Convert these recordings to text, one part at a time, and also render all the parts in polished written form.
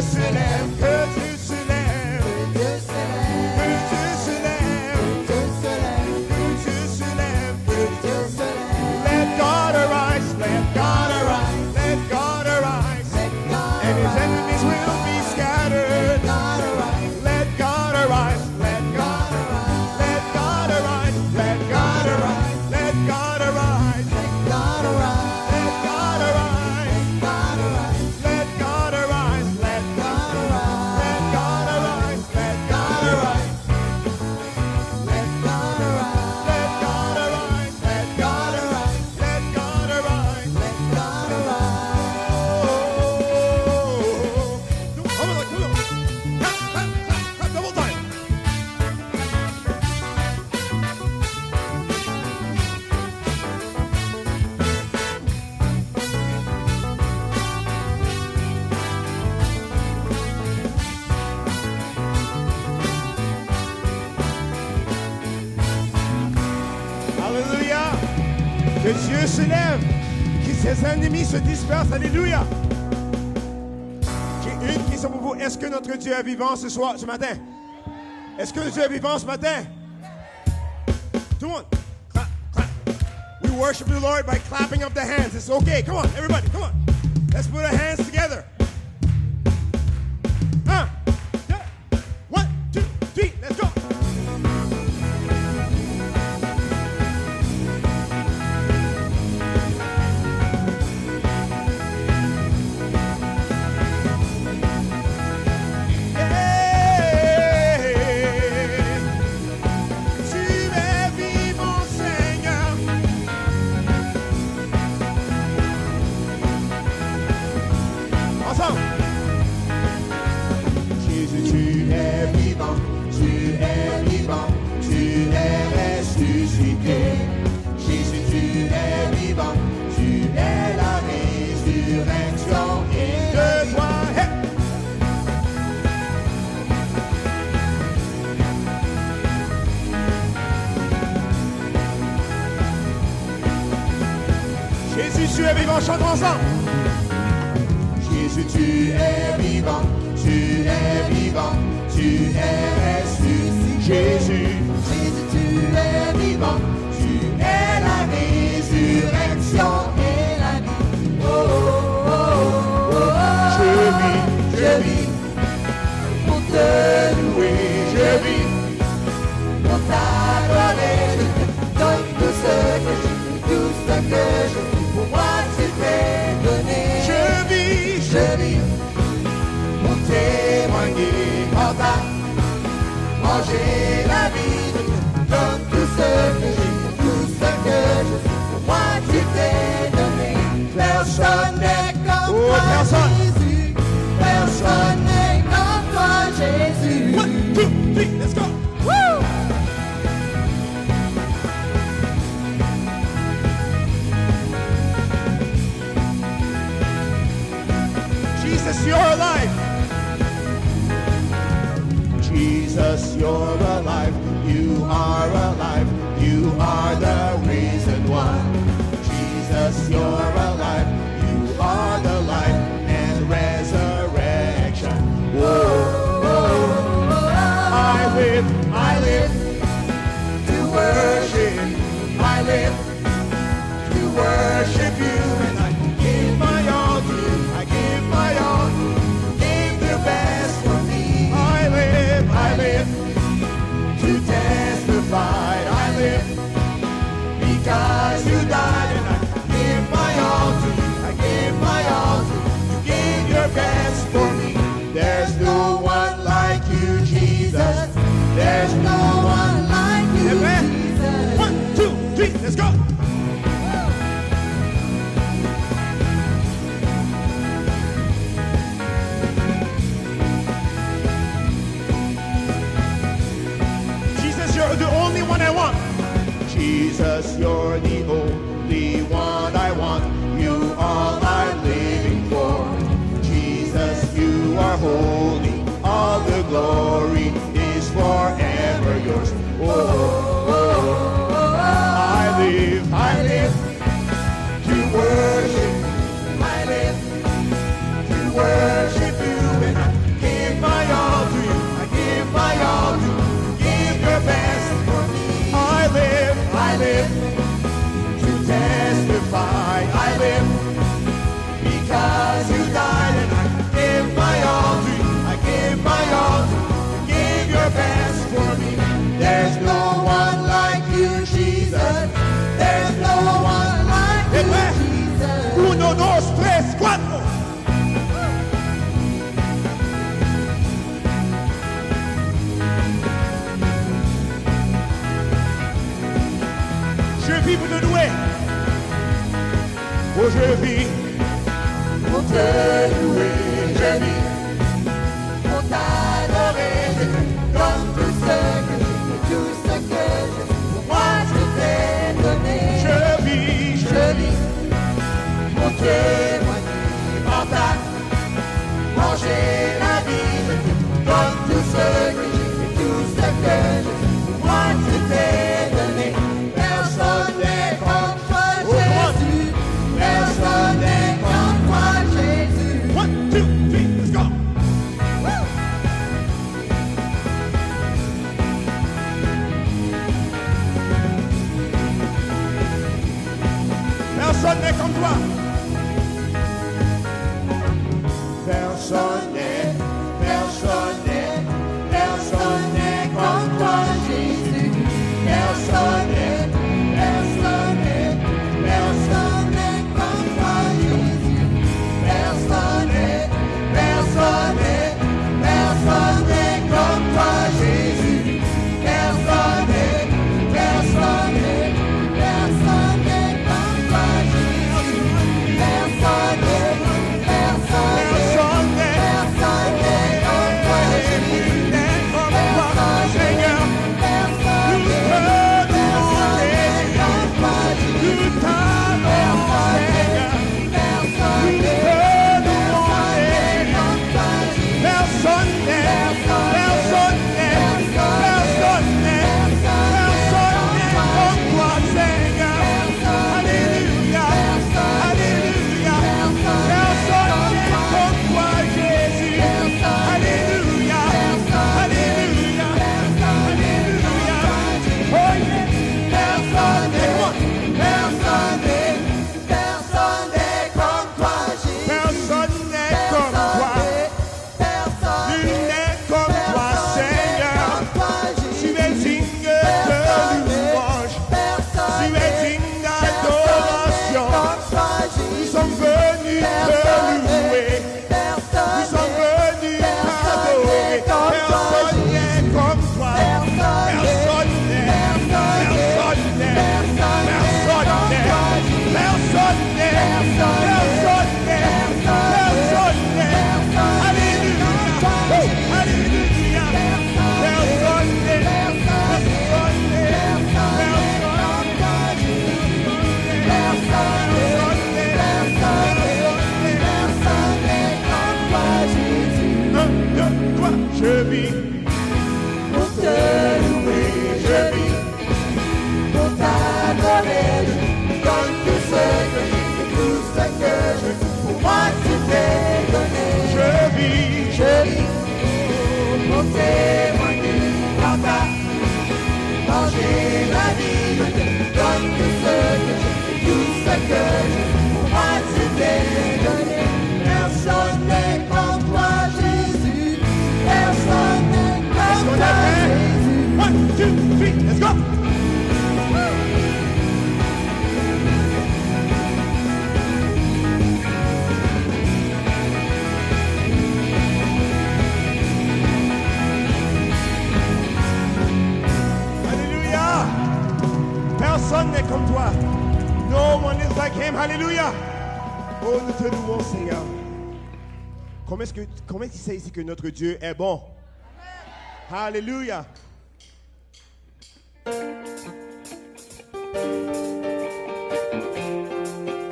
s'élève, que Dieu s'élève, que Dieu s'élève, que Dieu s'élève, que Dieu s'élève. Let God arise, let God arise, let God arise, and his enemies will be scattered. Let God arise, let God arise, let God arise, let God arise, let God arise, let God arise, let God arise, let God arise, let God arise, let God arise, let God arise, let God arise, let God arise, let God arise, let God arise, let God arise. Come on, clap, double time. Alléluia. Que Dieu se lève, que ses ennemis se dispersent. Alléluia. J'ai une question pour vous. Est-ce que notre Dieu est vivant ce matin? Est-ce que notre Dieu est vivant ce matin? Tout le monde, clap, clap. We worship the Lord by clapping up the hands. It's okay. Come on, everybody, come on. Let's put our hands together. 1, 2, 3, let's go. Jésus, tu es vivant, chantons ensemble. Jésus, tu es vivant, tu es vivant, tu es ressuscité. Jésus, tu es vivant, tu es la résurrection et la vie. Oh, oh, oh, oh, oh. Je vis pour te louer, je vis pour t'adorer. Je te donne tout ce que j'ai, tout ce que je vis. Pour moi tu t'es donné. Je vis pour témoigner quand t'as mangé la vie. Je te donne tout ce que j'ai, tout ce que je suis. Pour moi tu t'es donné. Personne n'est comme toi Jésus. Personne n'est comme toi Jésus. 1, 2, 3, let's go. Woo! Jesus, you're alive. Jesus, you're alive. You are alive. You are the reason why. Jesus, you're alive. You are the life and resurrection. Whoa, whoa. I live to worship. I live to worship you. And I give my all to you. I give my all. Give the best for me. I live to testify. I live because you died, and I give my all to you. I give my all to you. You gave your best for me. There's no one like you, Jesus. There's no one like you, Jesus. 1, 2, 3, let's go. You're the only one I want. Jesus, you're the only one I want. You all I'm living for. Jesus, you are holy. All the glory is forever yours. Oh, oh, oh, oh. I live to worship. I live to worship you, and I Oh, je vis pour te louer, je vis pour t'adorer, je te donne tout ce que j'ai, pour moi je t'ai donné. Je vis pour témoigner en ta manger la vie, je te donne tout ce que j'ai, tout ce que j'ai, pour moi je t'ai donné. Personne n'est comme toi, Jésus, personne n'est comme toi, Jésus. 1, 2, 3, let's go! Personne n'est comme toi. Personne n'est comme toi, Jésus. Personne n'est comme toi, Jésus. Personne n'est comme toi, Jésus. Personne n'est comme toi, Jésus. Personne n'est comme toi, Seigneur. Nous te louons, Jésus. Nous t'adorons, Seigneur. Nous te louons, Jésus. Personne n'est comme toi, Seigneur. Alléluia, alléluia. Personne n'est comme toi, Jésus. Alléluia, alléluia, alléluia. Oh yes, personne n'est comme toi, Jésus. Personne n'est comme toi. Nul n'est comme toi, Seigneur. Tu es digne de louange. Tu es digne d'adoration. Nous sommes venus te louer. Nous sommes venus t'adorer. Personne n'est comme toi. Personne n'est. Alléluia. Alléluia. Personne n'est. Je vis pour te louer, je vis pour t'adorer, je donne tout ce que j'ai, tout ce que je veux, pour moi tu t'es donné. Je vis pour témoigner en ta manger la vie, je te donne tout ce que j'ai, tout ce que je veux, pour moi tu t'es donné. Personne n'est comme toi, Jésus. Personne n'est comme toi, Jésus. 1, 2, 3, let's go! Alléluia! Personne n'est comme toi. No one is like him. Alléluia! Oh, nous te louons, Seigneur. Comment est-ce qu'il sait ici que notre Dieu est bon? Alléluia.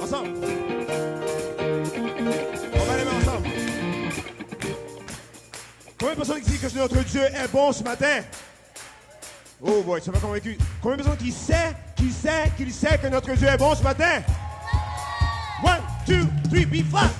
Ensemble. On va les mettre ensemble. Combien de personnes qui disent que notre Dieu est bon ce matin? Oh boy, tu m'as convaincu. Combien de personnes qui sait que notre Dieu est bon ce matin? 1, 2, 3, be flat.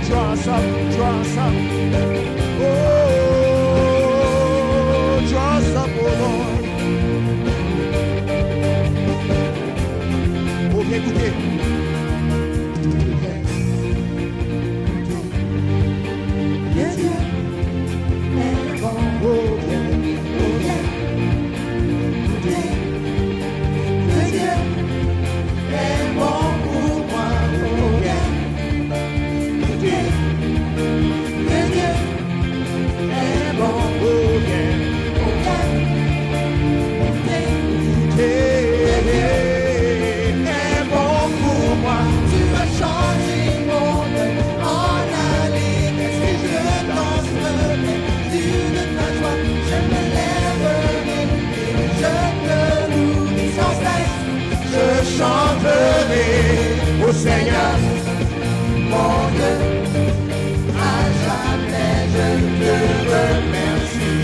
Draw us up. Oh, draw us up, oh Lord. Oh, viens goûter. Viens, viens. Oh, Seigneur, mon Dieu, à jamais je te remercie.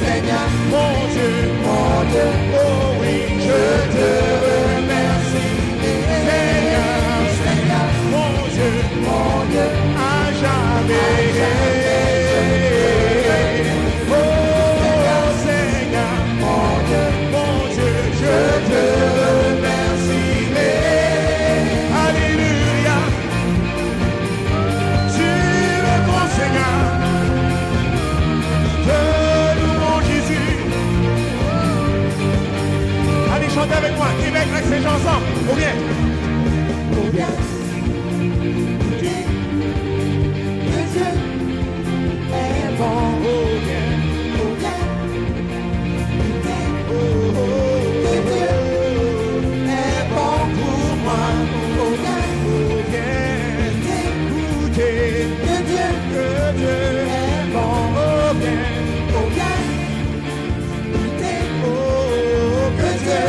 Seigneur, mon Dieu, oh oui, je te remercie. Seigneur, Seigneur, mon Dieu, à jamais. Oh Seigneur, mon Dieu, je te remercie. Alléluia, tu es bon Seigneur. Chantez avec moi, Québec, avec ces gens ensemble. Ou bien. Ou bien. Que Dieu est bon. Ou bien. Ou bien. Que Dieu est bon pour moi. Ou bien. Ou bien. Écoutez. Que Dieu est bon. Ou bien. Ou bien. Que Dieu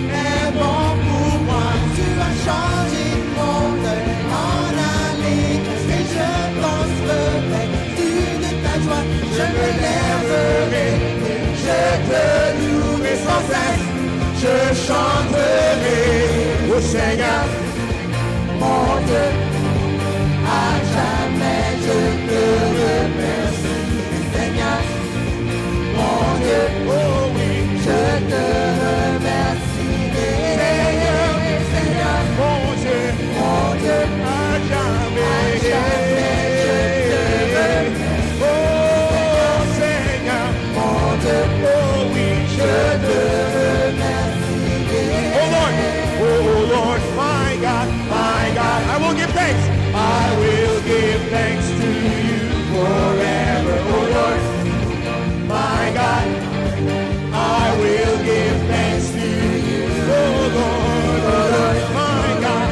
est bon pour moi. Tu as changé mon deuil en allégresse et je danserai de ta joie. Je me lèverai et je te louerai sans cesse. Je chanterai au Seigneur, mon Dieu. À jamais je te remercie, Seigneur, mon Dieu. Oh oui, je te remercie, Seigneur, Seigneur, mon Dieu, à jamais je te remercie. Oh Seigneur, mon Dieu, oh oui, je te remercie. Oh Lord, my God, I will give thanks. I will give thanks to you forever, oh Lord, my God. I will give thanks to you, oh Lord, my God,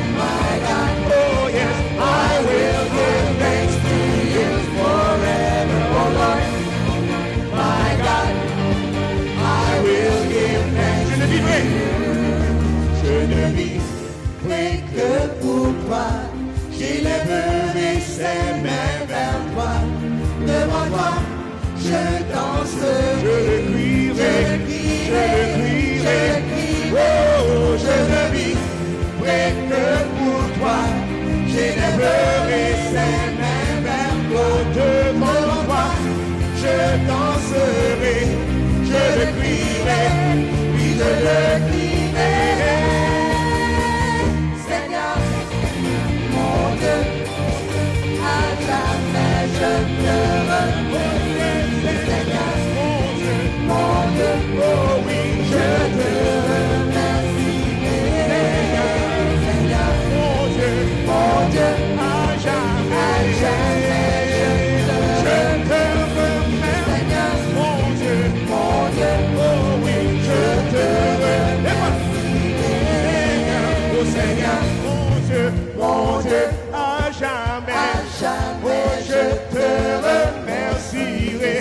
oh yes, I will give thanks to you forever, oh Lord, my God, I will give thanks to you. Je ne vivrai que pour toi, j'élèverai ces mains vers toi, devant toi, je danserai, je le crierai, oh, je ne vivrai que pour toi, j'élèverai ces mains vers toi, devant toi, je danserai, je le crierai, oui je le crierai, Seigneur, mon Dieu, à jamais je te remercie, Seigneur, mon Dieu, oh oui, je te remercie, Seigneur, Seigneur, mon Dieu, à jamais je te remercie, Seigneur, mon Dieu, oh oui, je te remercie, Seigneur, oh Seigneur, mon Dieu, à jamais, oh je te remercierai,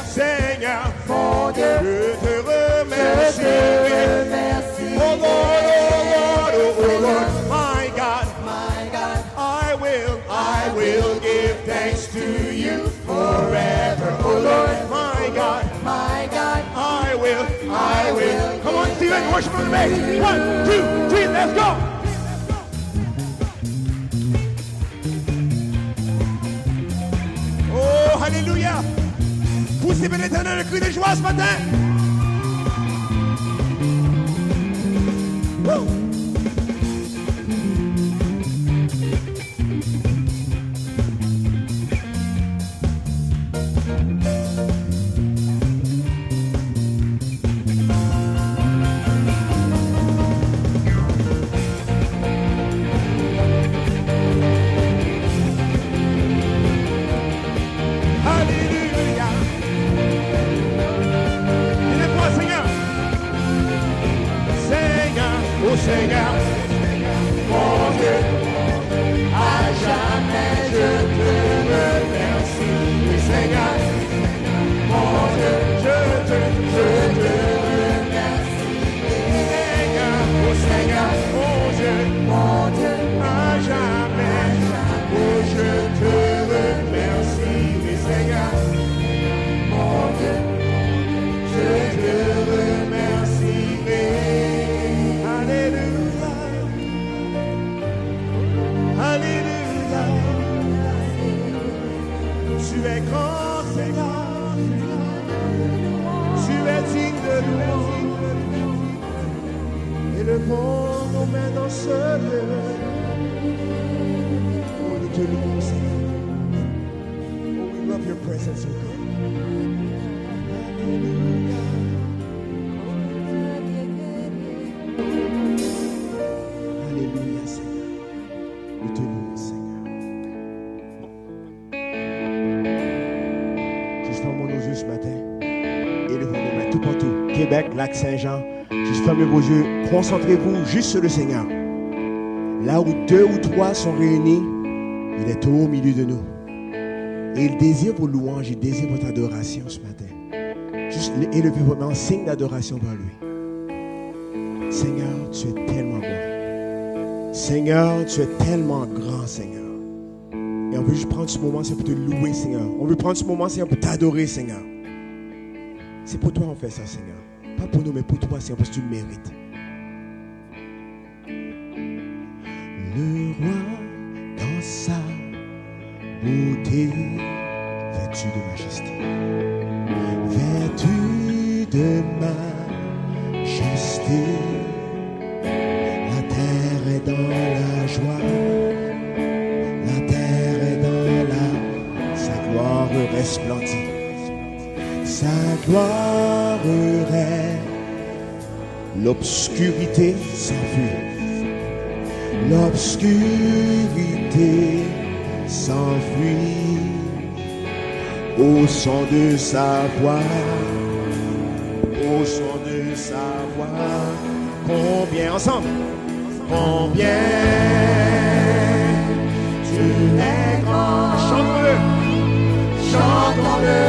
Seignor, mon Dieu, je te remercierai, oh Lord, my God, I will give thanks to you forever, oh Lord, my God, I will, come on, Stephen, worship on the bass, 1, 2, 3, let's go! Oh, alléluia! Poussez bien l'Éternel le cri de joie ce matin! Woo! Seigneur, mon Dieu, à jamais je te remercie, Seigneur, mon Dieu, je te remercie, Seigneur, oh Seigneur, mon Dieu, à Élevons nos mains dans ce lieu. Oh, nous te louons, Seigneur. Oh, we love your presence, oh God. Alléluia. Alléluia, Seigneur. Nous te louons, Seigneur. Juste fermons nos yeux ce matin. Élevons nos mains tout partout. Québec, Lac-Saint-Jean. Juste fermez vos yeux. Concentrez-vous juste sur le Seigneur. Là où 2 ou 3 sont réunis, il est au milieu de nous. Et il désire vos louanges, il désire votre adoration ce matin. Juste élevez vos mains en signe d'adoration vers lui. Seigneur, tu es tellement bon. Seigneur, tu es tellement grand, Seigneur. Et on veut juste prendre ce moment, c'est pour te louer, Seigneur. On veut prendre ce moment, Seigneur, pour t'adorer, Seigneur. C'est pour toi qu'on fait ça, Seigneur. Pas pour nous, mais pour toi, Seigneur, parce que tu le mérites. Le roi, dans sa beauté, vêtu de majesté. Vêtu de majesté. La terre est dans la joie. La terre est dans sa gloire resplendit. Sa gloire est. L'obscurité s'enfuit. L'obscurité s'enfuit au son de sa voix. Au son de sa voix. Combien ensemble? Combien tu es grand. Chantons-le. Chantons-le.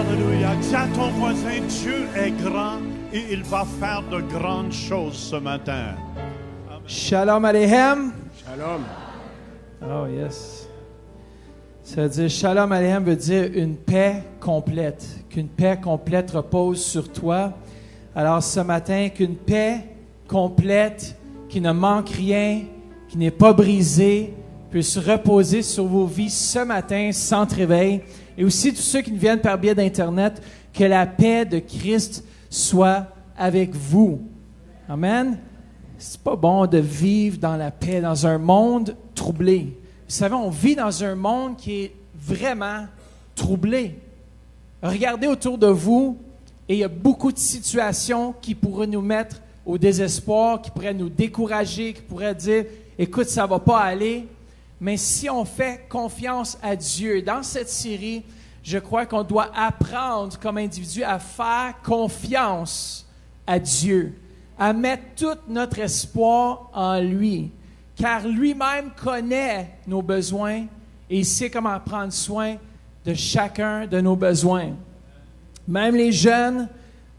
Alléluia. Dis à ton voisin, Dieu est grand et il va faire de grandes choses ce matin. Shalom Aleichem. Shalom. Oh yes. Ça veut dire, Shalom Aleichem veut dire une paix complète. Qu'une paix complète repose sur toi. Alors ce matin, qu'une paix complète, qui ne manque rien, qui n'est pas brisée, puisse reposer sur vos vies ce matin, centre réveil. Et aussi tous ceux qui nous viennent par biais d'Internet, que la paix de Christ soit avec vous. Amen. C'est pas bon de vivre dans la paix, dans un monde troublé. Vous savez, on vit dans un monde qui est vraiment troublé. Regardez autour de vous et il y a beaucoup de situations qui pourraient nous mettre au désespoir, qui pourraient nous décourager, qui pourraient dire, écoute, ça va pas aller. Mais si on fait confiance à Dieu, dans cette série, je crois qu'on doit apprendre comme individu à faire confiance à Dieu, à mettre tout notre espoir en lui, car lui-même connaît nos besoins et il sait comment prendre soin de chacun de nos besoins. Même les jeunes,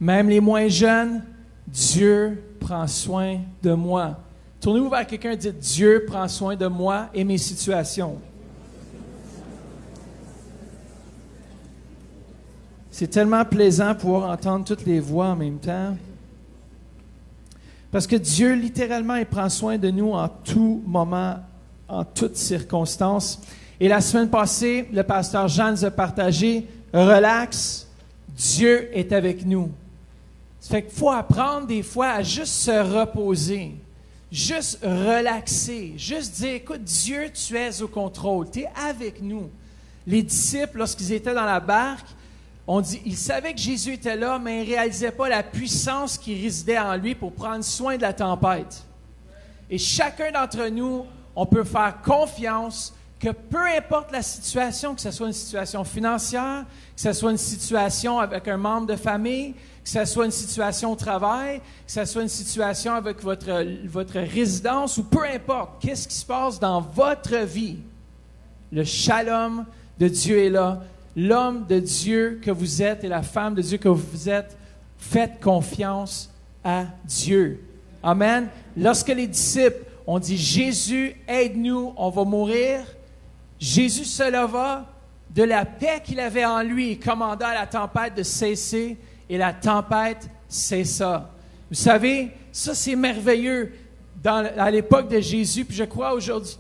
même les moins jeunes, Dieu prend soin de moi. Tournez-vous vers quelqu'un et dites, Dieu prend soin de moi et mes situations. C'est tellement plaisant de pouvoir entendre toutes les voix en même temps. Parce que Dieu, littéralement, il prend soin de nous en tout moment, en toutes circonstances. Et la semaine passée, le pasteur Jean nous a partagé, relax, Dieu est avec nous. Ça fait qu'il faut apprendre des fois à juste se reposer. Juste relaxer, juste dire, écoute, Dieu, tu es au contrôle, tu es avec nous. Les disciples, lorsqu'ils étaient dans la barque, on dit, ils savaient que Jésus était là, mais ils ne réalisaient pas la puissance qui résidait en lui pour prendre soin de la tempête. Et chacun d'entre nous, on peut faire confiance que peu importe la situation, que ce soit une situation financière, que ce soit une situation avec un membre de famille, que ce soit une situation au travail, que ce soit une situation avec votre résidence, ou peu importe, qu'est-ce qui se passe dans votre vie, le shalom de Dieu est là. L'homme de Dieu que vous êtes et la femme de Dieu que vous êtes, faites confiance à Dieu. Amen. Lorsque les disciples ont dit, Jésus, aide-nous, on va mourir, Jésus se leva, de la paix qu'il avait en lui, et commanda à la tempête de cesser, et la tempête cessa. Vous savez, ça c'est merveilleux à l'époque de Jésus, puis je crois aujourd'hui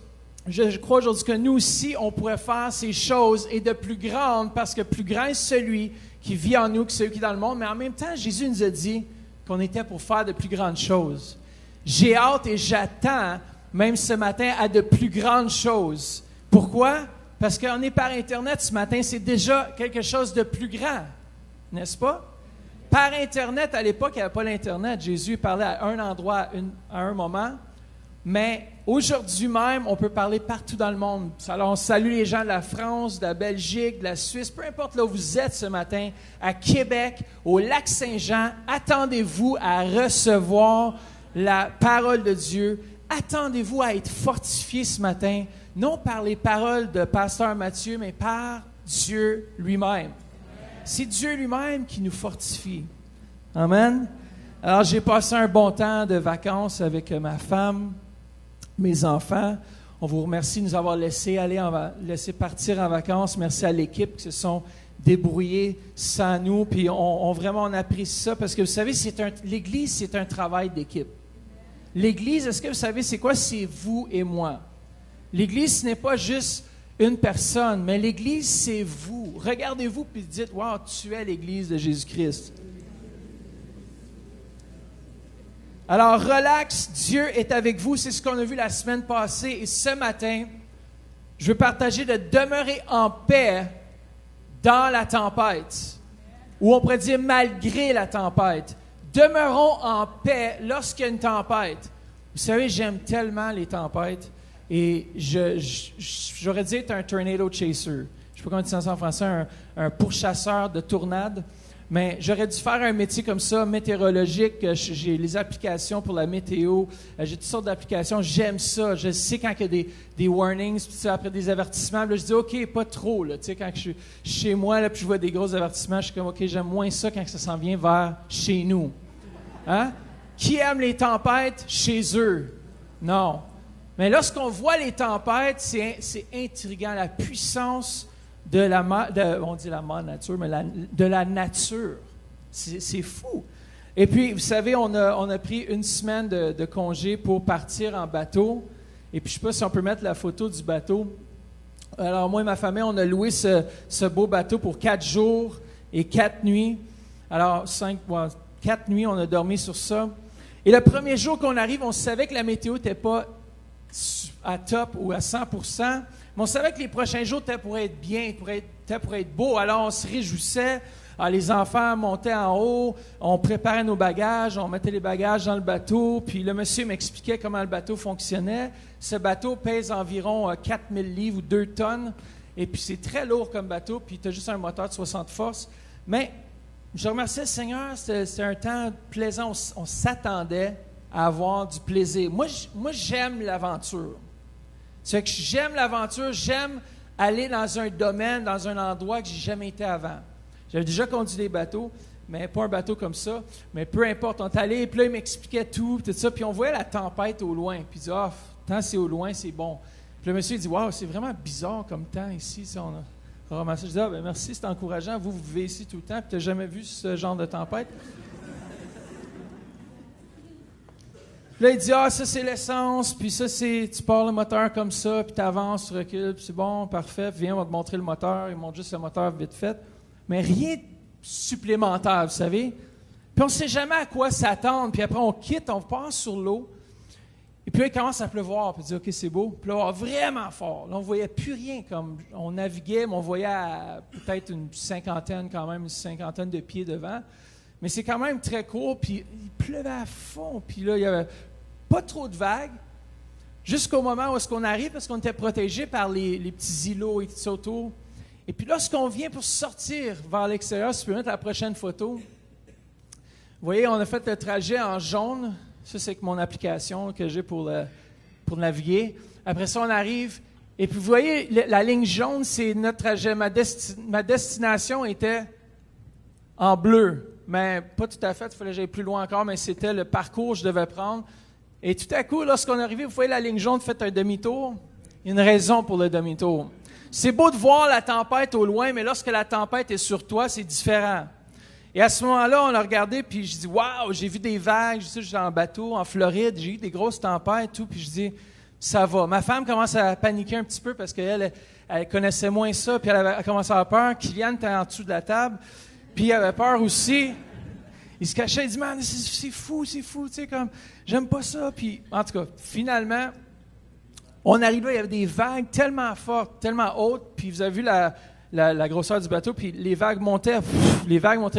que nous aussi, on pourrait faire ces choses, et de plus grandes, parce que plus grand est celui qui vit en nous que celui qui est dans le monde, mais en même temps, Jésus nous a dit qu'on était pour faire de plus grandes choses. J'ai hâte et j'attends, même ce matin, à de plus grandes choses. Pourquoi? Parce qu'on est par Internet ce matin, c'est déjà quelque chose de plus grand, n'est-ce pas? Par Internet, à l'époque, il n'y avait pas l'Internet. Jésus parlait à un endroit, à un moment. Mais aujourd'hui même, on peut parler partout dans le monde. Alors, on salue les gens de la France, de la Belgique, de la Suisse, peu importe là où vous êtes ce matin, à Québec, au Lac-Saint-Jean. Attendez-vous à recevoir la parole de Dieu. Attendez-vous à être fortifiés ce matin, non par les paroles de Pasteur Mathieu, mais par Dieu lui-même. C'est Dieu lui-même qui nous fortifie. Amen. Alors, j'ai passé un bon temps de vacances avec ma femme, mes enfants. On vous remercie de nous avoir laissé partir en vacances. Merci à l'équipe qui se sont débrouillés sans nous. Puis on apprécie ça parce que vous savez, l'Église, c'est un travail d'équipe. L'Église, est-ce que vous savez c'est quoi? C'est vous et moi. L'Église, ce n'est pas juste une personne, mais l'Église, c'est vous. Regardez-vous puis dites, « Wow, tu es l'Église de Jésus-Christ. » Alors, relax, Dieu est avec vous. C'est ce qu'on a vu la semaine passée. Et ce matin, je veux partager de demeurer en paix dans la tempête. Ou on pourrait dire malgré la tempête. Demeurons en paix lorsqu'il y a une tempête. Vous savez, j'aime tellement les tempêtes. Et j'aurais dit être un tornado chaser. Je ne sais pas comment on dit ça en français, un pourchasseur de tornades. Mais j'aurais dû faire un métier comme ça, météorologique. J'ai les applications pour la météo. J'ai toutes sortes d'applications. J'aime ça. Je sais quand il y a des warnings, puis ça, après des avertissements. Là, je dis, OK, pas trop. Là, quand je suis chez moi, là, puis je vois des gros avertissements, je suis comme, OK, j'aime moins ça quand ça s'en vient vers chez nous. Hein? Qui aime les tempêtes chez eux? Non. Mais lorsqu'on voit les tempêtes, c'est intriguant. La puissance de on dit la mère nature, mais de la nature. C'est fou. Et puis, vous savez, on a pris une semaine de congé pour partir en bateau. Et puis, je ne sais pas si on peut mettre la photo du bateau. Alors, moi et ma famille, on a loué ce beau bateau pour 4 jours et 4 nuits. Alors, 4 nuits, on a dormi sur ça. Et le premier jour qu'on arrive, on savait que la météo n'était pas à top ou à 100%. Mais on savait que les prochains jours étaient pour être bien, étaient pour être beaux. Alors, on se réjouissait. Alors, les enfants montaient en haut, on préparait nos bagages, on mettait les bagages dans le bateau. Puis le monsieur m'expliquait comment le bateau fonctionnait. Ce bateau pèse environ 4000 livres ou 2 tonnes. Et puis, c'est très lourd comme bateau. Puis, tu as juste un moteur de 60 forces. Mais je remercie le Seigneur. C'était un temps plaisant. On s'attendait à avoir du plaisir. Moi j'aime l'aventure. C'est que j'aime l'aventure, j'aime aller dans un domaine, dans un endroit que j'ai jamais été avant. J'avais déjà conduit des bateaux, mais pas un bateau comme ça. Mais peu importe, on est allé, puis là, il m'expliquait tout ça. Puis on voyait la tempête au loin. Puis il dit, tant c'est au loin, c'est bon. Puis le monsieur il dit, wow, c'est vraiment bizarre comme temps ici. Ça, on a ramassé. Je dis, merci, c'est encourageant. Vous vivez ici tout le temps, puis tu n'as jamais vu ce genre de tempête. Là, il dit, ça, c'est l'essence, puis ça, tu pars le moteur comme ça, puis tu avances, tu recules, puis c'est bon, parfait, puis viens, on va te montrer le moteur. Il montre juste le moteur vite fait. Mais rien de supplémentaire, vous savez. Puis on ne sait jamais à quoi s'attendre, puis après, on quitte, on passe sur l'eau, et puis là, il commence à pleuvoir, puis il dit, OK, c'est beau. Puis là, vraiment fort. Là, on ne voyait plus rien, comme on naviguait, mais on voyait peut-être une cinquantaine de pieds devant. Mais c'est quand même très court, puis il pleuvait à fond, puis là, il n'y avait pas trop de vagues, jusqu'au moment où est-ce qu'on arrive, parce qu'on était protégé par les petits îlots et tout ça autour. Et puis lorsqu'on vient pour sortir vers l'extérieur, si tu peux mettre la prochaine photo, vous voyez, on a fait le trajet en jaune. Ça, c'est mon application que j'ai pour naviguer. Après ça, on arrive, et puis vous voyez, la ligne jaune, c'est notre trajet. Ma destination était en bleu. Mais pas tout à fait, il fallait que j'aille plus loin encore, mais c'était le parcours que je devais prendre. Et tout à coup, lorsqu'on est arrivé, vous voyez la ligne jaune, faites un demi-tour. Il y a une raison pour le demi-tour. C'est beau de voir la tempête au loin, mais lorsque la tempête est sur toi, c'est différent. Et à ce moment-là, on a regardé, puis je dis, waouh, j'ai vu des vagues, je sais, j'étais en bateau, en Floride, j'ai eu des grosses tempêtes, tout, puis je dis, ça va. Ma femme commence à paniquer un petit peu parce qu'elle connaissait moins ça, puis elle a commencé à avoir peur. Kylian était en dessous de la table. Puis il avait peur aussi. Il se cachait, il dit, man, c'est fou, tu sais, comme, j'aime pas ça. Puis, en tout cas, finalement, on arrive là, il y avait des vagues tellement fortes, tellement hautes, puis vous avez vu la grosseur du bateau, puis les vagues montaient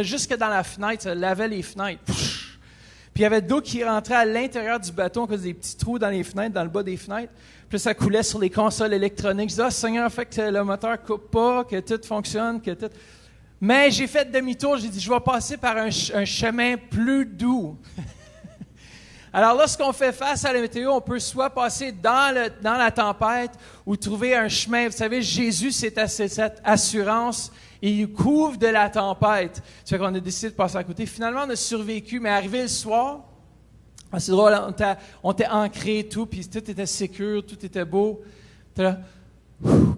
jusque dans la fenêtre, ça lavait les fenêtres. Puis il y avait de l'eau qui rentrait à l'intérieur du bateau à cause des petits trous dans les fenêtres, dans le bas des fenêtres. Puis ça coulait sur les consoles électroniques. Je dis, Seigneur, fait que le moteur ne coupe pas, que tout fonctionne, que tout... Mais j'ai fait demi-tour, j'ai dit, je vais passer par un chemin plus doux. Alors, lorsqu'on fait face à la météo, on peut soit passer dans la tempête ou trouver un chemin. Vous savez, Jésus, c'est cette assurance et il couvre de la tempête. Ça fait qu'on a décidé de passer à côté. Finalement, on a survécu, mais arrivé le soir, c'est drôle, on était ancrés et tout, puis tout était sécure, tout était beau. Là,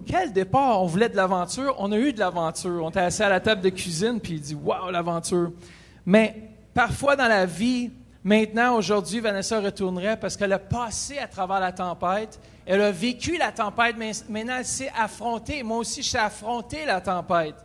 quel départ! On voulait de l'aventure. On a eu de l'aventure. On était assis à la table de cuisine, puis il dit « Wow, l'aventure! » Mais parfois dans la vie, maintenant, aujourd'hui, Vanessa retournerait parce qu'elle a passé à travers la tempête. Elle a vécu la tempête, mais maintenant, elle s'est affrontée. Moi aussi, je sais affronter la tempête.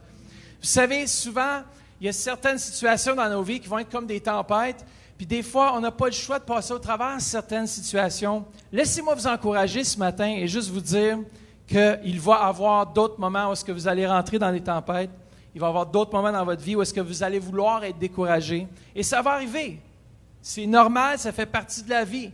Vous savez, souvent, il y a certaines situations dans nos vies qui vont être comme des tempêtes. Puis des fois, on n'a pas le choix de passer au travers de certaines situations. Laissez-moi vous encourager ce matin et juste vous dire qu'il va y avoir d'autres moments où est-ce que vous allez rentrer dans les tempêtes. Il va y avoir d'autres moments dans votre vie où est-ce que vous allez vouloir être découragé. Et ça va arriver. C'est normal, ça fait partie de la vie.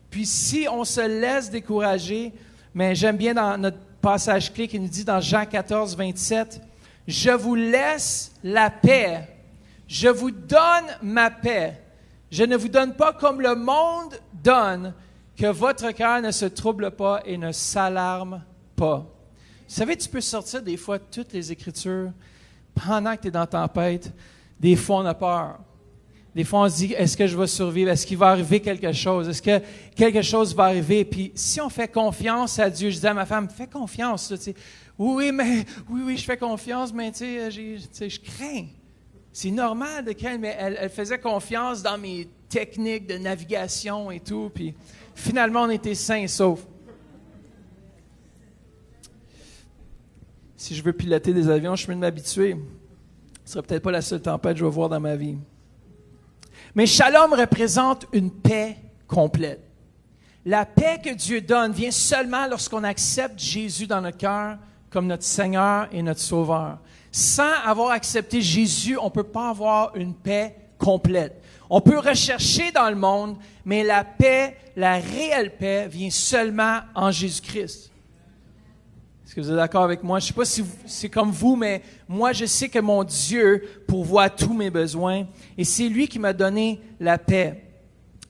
Puis si on se laisse décourager, mais j'aime bien dans notre passage clé qui nous dit dans Jean 14, 27, « Je vous laisse la paix, Je vous donne ma paix. Je ne vous donne pas comme le monde donne, que votre cœur ne se trouble pas et ne s'alarme pas. Vous savez, tu peux sortir des fois toutes les Écritures pendant que tu es dans la tempête. Des fois, on a peur. Des fois, on se dit, est-ce que je vais survivre? Est-ce qu'il va arriver quelque chose? Est-ce que quelque chose va arriver? Puis, si on fait confiance à Dieu, je dis à ma femme, fais confiance. Là, oui, je fais confiance, mais je crains. C'est normal de craindre, mais elle faisait confiance dans mes techniques de navigation et tout. Puis, finalement, on était sains et saufs. Si je veux piloter des avions, je suis mieux de m'habituer. Ce ne sera peut-être pas la seule tempête que je vais voir dans ma vie. Mais Shalom représente une paix complète. La paix que Dieu donne vient seulement lorsqu'on accepte Jésus dans notre cœur comme notre Seigneur et notre Sauveur. Sans avoir accepté Jésus, on ne peut pas avoir une paix complète. On peut rechercher dans le monde, mais la paix, la réelle paix, vient seulement en Jésus-Christ. Est-ce que vous êtes d'accord avec moi? Je ne sais pas si c'est comme vous, mais moi, je sais que mon Dieu pourvoit tous mes besoins et c'est lui qui m'a donné la paix.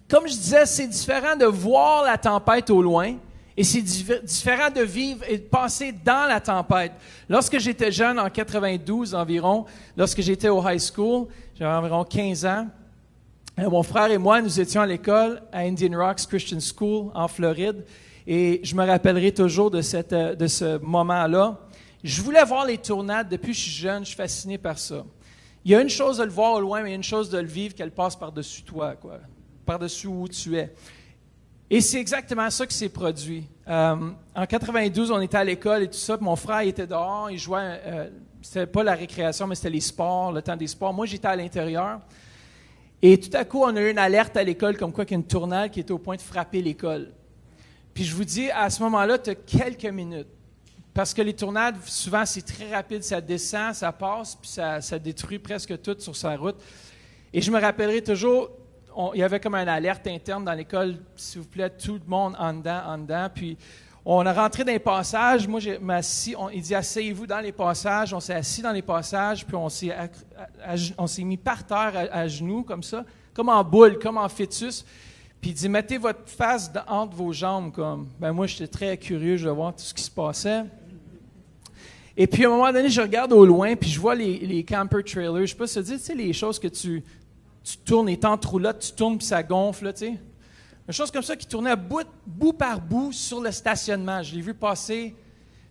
Comme je disais, c'est différent de voir la tempête au loin et c'est différent de vivre et de passer dans la tempête. Lorsque j'étais jeune, en 92 environ, lorsque j'étais au high school, j'avais environ 15 ans, mon frère et moi, nous étions à l'école à Indian Rocks Christian School en Floride. Et je me rappellerai toujours de ce moment-là. Je voulais voir les tornades. Depuis que je suis jeune, je suis fasciné par ça. Il y a une chose de le voir au loin, mais il y a une chose de le vivre qu'elle passe par-dessus toi, par-dessus où tu es. Et c'est exactement ça qui s'est produit. En 92, on était à l'école et tout ça. Puis mon frère il était dehors, il jouait. C'était pas la récréation, mais c'était les sports, le temps des sports. Moi, j'étais à l'intérieur. Et tout à coup, on a eu une alerte à l'école comme quoi qu'il y a une tornade qui était au point de frapper l'école. Puis je vous dis, à ce moment-là, tu as quelques minutes. Parce que les tornades, souvent, c'est très rapide. Ça descend, ça passe, puis ça détruit presque tout sur sa route. Et je me rappellerai toujours, il y avait comme une alerte interne dans l'école, s'il vous plaît, tout le monde en dedans. Puis on a rentré dans les passages. Moi, je m'assis. Il dit, asseyez-vous dans les passages. On s'est assis dans les passages, puis on s'est mis par terre à genoux, comme ça, comme en boule, comme en fœtus. Puis il dit, mettez votre face entre vos jambes. Moi, j'étais très curieux, je voulais voir tout ce qui se passait. Et puis, à un moment donné, je regarde au loin, puis je vois les camper trailers. Je ne sais pas si ça dit, tu sais, les choses que tu tournes, les tentes roulottes, tu tournes, puis ça gonfle, là, tu sais. Une chose comme ça qui tournait bout par bout sur le stationnement. Je l'ai vu passer,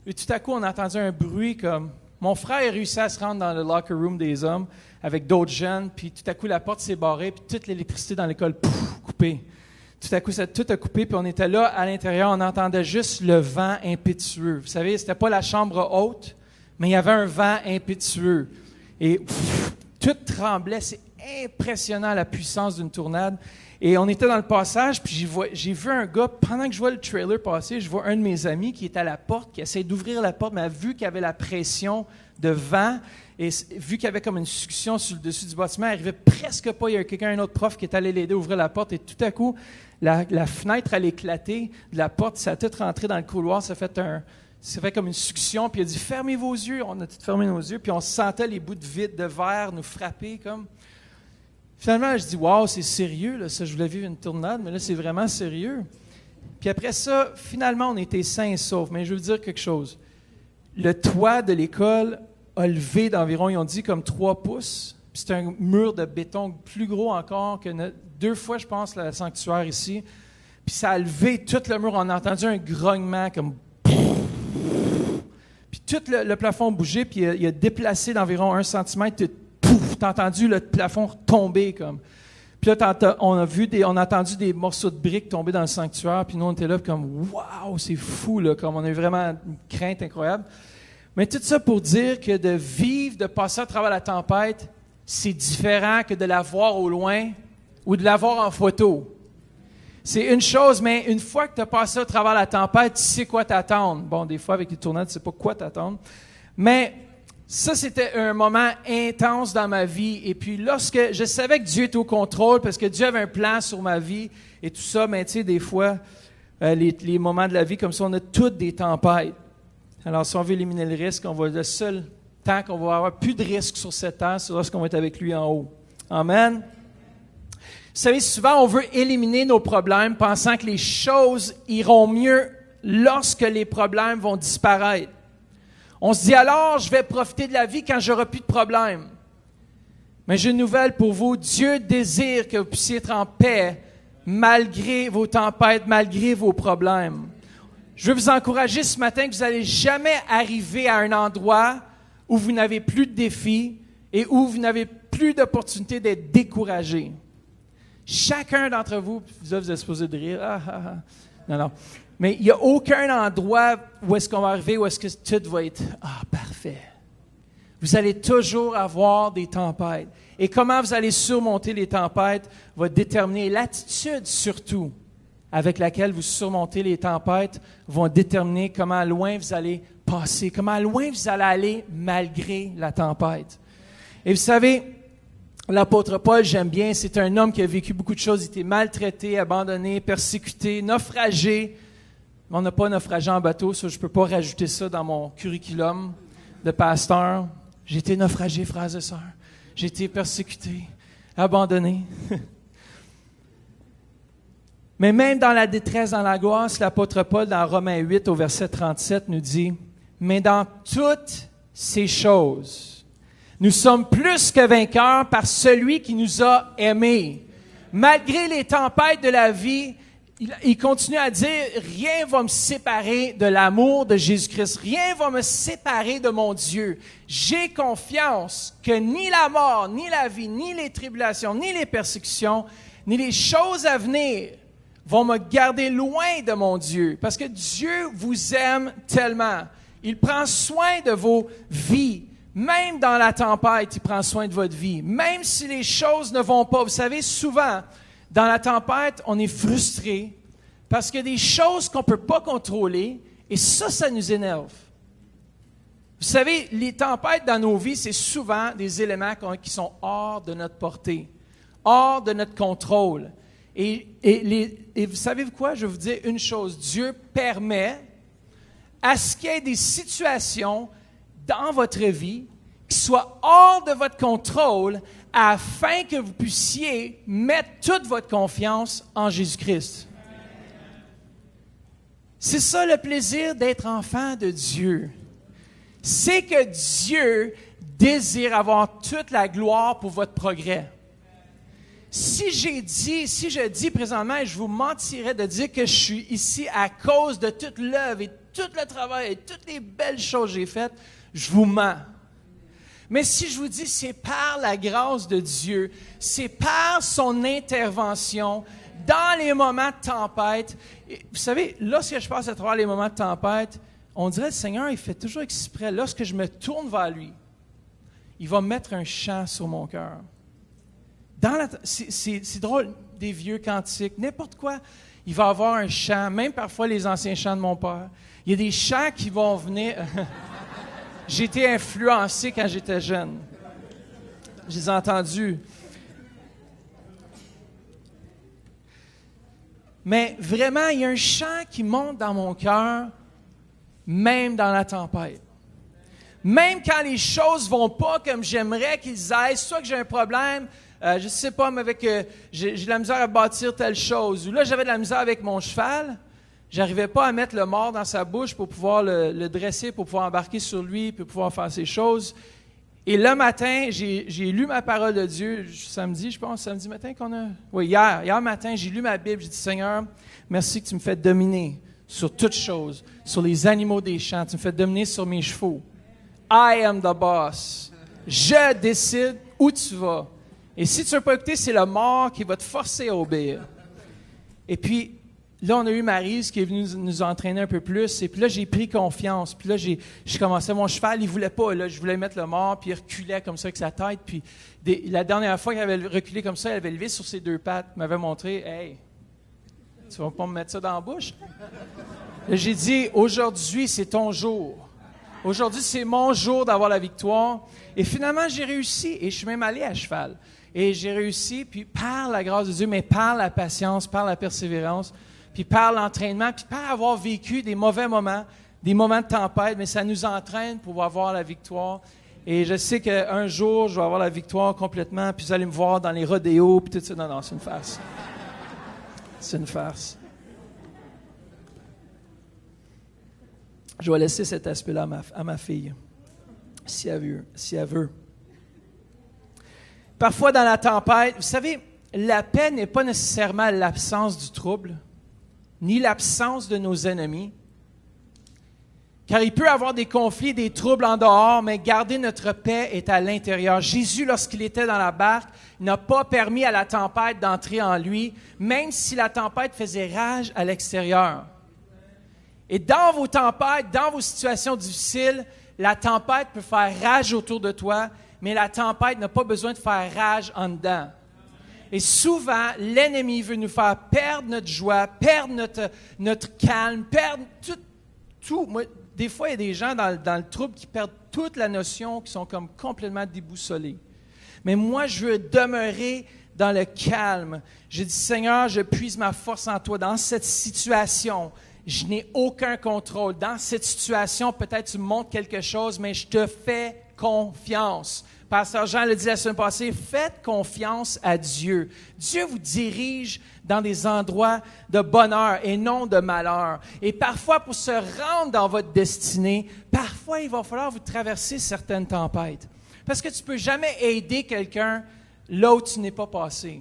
et tout à coup, on a entendu un bruit comme... Mon frère a réussi à se rendre dans le locker room des hommes avec d'autres jeunes, puis tout à coup, la porte s'est barrée, puis toute l'électricité dans l'école, coupée. Tout à coup, tout a coupé, puis on était là, à l'intérieur, on entendait juste le vent impétueux. Vous savez, c'était pas la chambre haute, mais il y avait un vent impétueux. Et tout tremblait. C'est impressionnant, la puissance d'une tornade. Et on était dans le passage, puis j'ai vu un gars, pendant que je vois le trailer passer, je vois un de mes amis qui est à la porte, qui essaie d'ouvrir la porte, mais a vu qu'il y avait la pression de vent, et vu qu'il y avait comme une succion sur le dessus du bâtiment, il n'arrivait presque pas. Il y a un autre prof qui est allé l'aider à ouvrir la porte, et tout à coup, la fenêtre allait éclater de la porte, ça a tout rentré dans le couloir, ça fait comme une succion, puis il a dit « Fermez vos yeux », on a tout fermé nos yeux, puis on sentait les bouts de vitre, de verre nous frapper comme... Finalement, je dis « Wow, c'est sérieux, là, ça, je voulais vivre une tornade, mais là, c'est vraiment sérieux. » Puis après ça, finalement, on était sains et saufs, mais je veux vous dire quelque chose. Le toit de l'école a levé d'environ, ils ont dit, comme 3 pouces, puis c'est un mur de béton plus gros encore que 2 fois, je pense, le sanctuaire ici. Puis ça a levé tout le mur. On a entendu un grognement comme... Puis tout le plafond bougeait, puis il a déplacé d'environ 1 centimètre. Pouf! T'as entendu le plafond tomber comme... Puis là, on a entendu des morceaux de briques tomber dans le sanctuaire, puis nous, on était là comme « Wow, c'est fou! » là, comme on a eu vraiment une crainte incroyable. Mais tout ça pour dire que de vivre, de passer à travers la tempête, c'est différent que de la voir au loin ou de la voir en photo. C'est une chose, mais une fois que tu as passé à travers la tempête, tu sais quoi t'attendre. Bon, des fois, avec les tournages, tu ne sais pas quoi t'attendre. Mais ça, c'était un moment intense dans ma vie. Et puis, lorsque je savais que Dieu était au contrôle, parce que Dieu avait un plan sur ma vie et tout ça, mais tu sais, des fois, les moments de la vie comme ça, on a toutes des tempêtes. Alors, si on veut éliminer le risque, la seule temps qu'on va avoir plus de risques sur cette terre, c'est lorsqu'on va être avec lui en haut. Amen. Vous savez, souvent, on veut éliminer nos problèmes pensant que les choses iront mieux lorsque les problèmes vont disparaître. On se dit alors, je vais profiter de la vie quand j'aurai plus de problèmes. Mais j'ai une nouvelle pour vous. Dieu désire que vous puissiez être en paix malgré vos tempêtes, malgré vos problèmes. Je veux vous encourager ce matin que vous n'allez jamais arriver à un endroit où vous n'avez plus de défis et où vous n'avez plus d'opportunité d'être découragé. Chacun d'entre vous, vous êtes supposé de rire. Non. Mais il n'y a aucun endroit où est-ce qu'on va arriver, où est-ce que tout va être parfait. Vous allez toujours avoir des tempêtes. Et comment vous allez surmonter les tempêtes va déterminer l'attitude surtout avec laquelle vous surmontez les tempêtes vont déterminer comment loin vous allez passer, comment loin vous allez aller malgré la tempête. Et vous savez, l'apôtre Paul, j'aime bien, c'est un homme qui a vécu beaucoup de choses. Il était maltraité, abandonné, persécuté, naufragé. On n'a pas naufragé en bateau, ça, je ne peux pas rajouter ça dans mon curriculum de pasteur. J'ai été naufragé, frères et sœurs. J'ai été persécuté, abandonné. Mais même dans la détresse, dans l'angoisse, l'apôtre Paul, dans Romains 8, au verset 37, nous dit « Mais dans toutes ces choses, nous sommes plus que vainqueurs par celui qui nous a aimés. » Malgré les tempêtes de la vie, il continue à dire « Rien va me séparer de l'amour de Jésus-Christ. Rien va me séparer de mon Dieu. J'ai confiance que ni la mort, ni la vie, ni les tribulations, ni les persécutions, ni les choses à venir vont me garder loin de mon Dieu. Parce que Dieu vous aime tellement. Il prend soin de vos vies. Même dans la tempête, il prend soin de votre vie. Même si les choses ne vont pas. Vous savez, souvent, dans la tempête, on est frustré parce qu'il y a des choses qu'on ne peut pas contrôler et ça nous énerve. Vous savez, les tempêtes dans nos vies, c'est souvent des éléments qui sont hors de notre portée, hors de notre contrôle. Et vous savez quoi? Je vais vous dire une chose. Dieu permet à ce qu'il y ait des situations dans votre vie qui soient hors de votre contrôle afin que vous puissiez mettre toute votre confiance en Jésus-Christ. C'est ça le plaisir d'être enfant de Dieu. C'est que Dieu désire avoir toute la gloire pour votre progrès. Si je dis présentement, et je vous mentirais de dire que je suis ici à cause de toute l'œuvre et tout le travail et toutes les belles choses que j'ai faites, je vous mens. Mais si je vous dis c'est par la grâce de Dieu, c'est par son intervention dans les moments de tempête. Et vous savez, lorsque je passe à travers les moments de tempête, on dirait que le Seigneur, il fait toujours exprès. Lorsque je me tourne vers lui, il va mettre un chant sur mon cœur. C'est drôle, des vieux cantiques, n'importe quoi. Il va y avoir un chant, même parfois les anciens chants de mon père. Il y a des chants qui vont venir. J'ai été influencé quand j'étais jeune. Je les ai entendus. Mais vraiment, il y a un chant qui monte dans mon cœur, même dans la tempête. Même quand les choses vont pas comme j'aimerais qu'ils aillent, soit que j'ai un problème, je ne sais pas, mais j'ai de la misère à bâtir telle chose. Ou là, j'avais de la misère avec mon cheval. J'arrivais pas à mettre le mort dans sa bouche pour pouvoir le dresser, pour pouvoir embarquer sur lui, pour pouvoir faire ces choses. Et le matin, j'ai lu ma parole de Dieu, samedi matin qu'on a... Oui, hier matin, j'ai lu ma Bible, j'ai dit, Seigneur, merci que tu me fais dominer sur toutes choses, sur les animaux des champs, tu me fais dominer sur mes chevaux. I am the boss. Je décide où tu vas. Et si tu ne veux pas écouter, c'est le mort qui va te forcer à obéir. Et puis, là, on a eu Maryse qui est venue nous entraîner un peu plus. Et puis là, j'ai pris confiance. Puis là, j'ai commencé. Mon cheval, il ne voulait pas. Là, je voulais mettre le mort, puis il reculait comme ça avec sa tête. Puis la dernière fois qu'il avait reculé comme ça, il avait levé sur ses deux pattes. Il m'avait montré, « Hey, tu ne vas pas me mettre ça dans la bouche? » Là, j'ai dit, « Aujourd'hui, c'est ton jour. Aujourd'hui, c'est mon jour d'avoir la victoire. » Et finalement, j'ai réussi. Et je suis même allé à cheval. Et j'ai réussi, puis par la grâce de Dieu, mais par la patience, par la persévérance, puis par l'entraînement, puis par avoir vécu des mauvais moments, des moments de tempête, mais ça nous entraîne pour avoir la victoire. Et je sais qu'un jour, je vais avoir la victoire complètement, puis vous allez me voir dans les rodéos, puis tout ça. Non, c'est une farce. C'est une farce. Je vais laisser cet aspect-là à ma fille, si elle veut. Parfois, dans la tempête, vous savez, la paix n'est pas nécessairement l'absence du trouble, ni l'absence de nos ennemis. Car il peut y avoir des conflits, des troubles en dehors, mais garder notre paix est à l'intérieur. Jésus, lorsqu'il était dans la barque, n'a pas permis à la tempête d'entrer en lui, même si la tempête faisait rage à l'extérieur. Et dans vos tempêtes, dans vos situations difficiles, la tempête peut faire rage autour de toi, mais la tempête n'a pas besoin de faire rage en dedans. Et souvent, l'ennemi veut nous faire perdre notre joie, perdre notre calme, perdre tout. Moi, des fois, il y a des gens dans le trouble qui perdent toute la notion, qui sont comme complètement déboussolés. Mais moi, je veux demeurer dans le calme. J'ai dit, Seigneur, je puise ma force en toi dans cette situation. Je n'ai aucun contrôle. Dans cette situation, peut-être tu me montres quelque chose, mais je te fais confiance. Pasteur Jean l'a dit la semaine passée, faites confiance à Dieu. Dieu vous dirige dans des endroits de bonheur et non de malheur. Et parfois, pour se rendre dans votre destinée, parfois, il va falloir vous traverser certaines tempêtes. Parce que tu ne peux jamais aider quelqu'un là où tu n'es pas passé.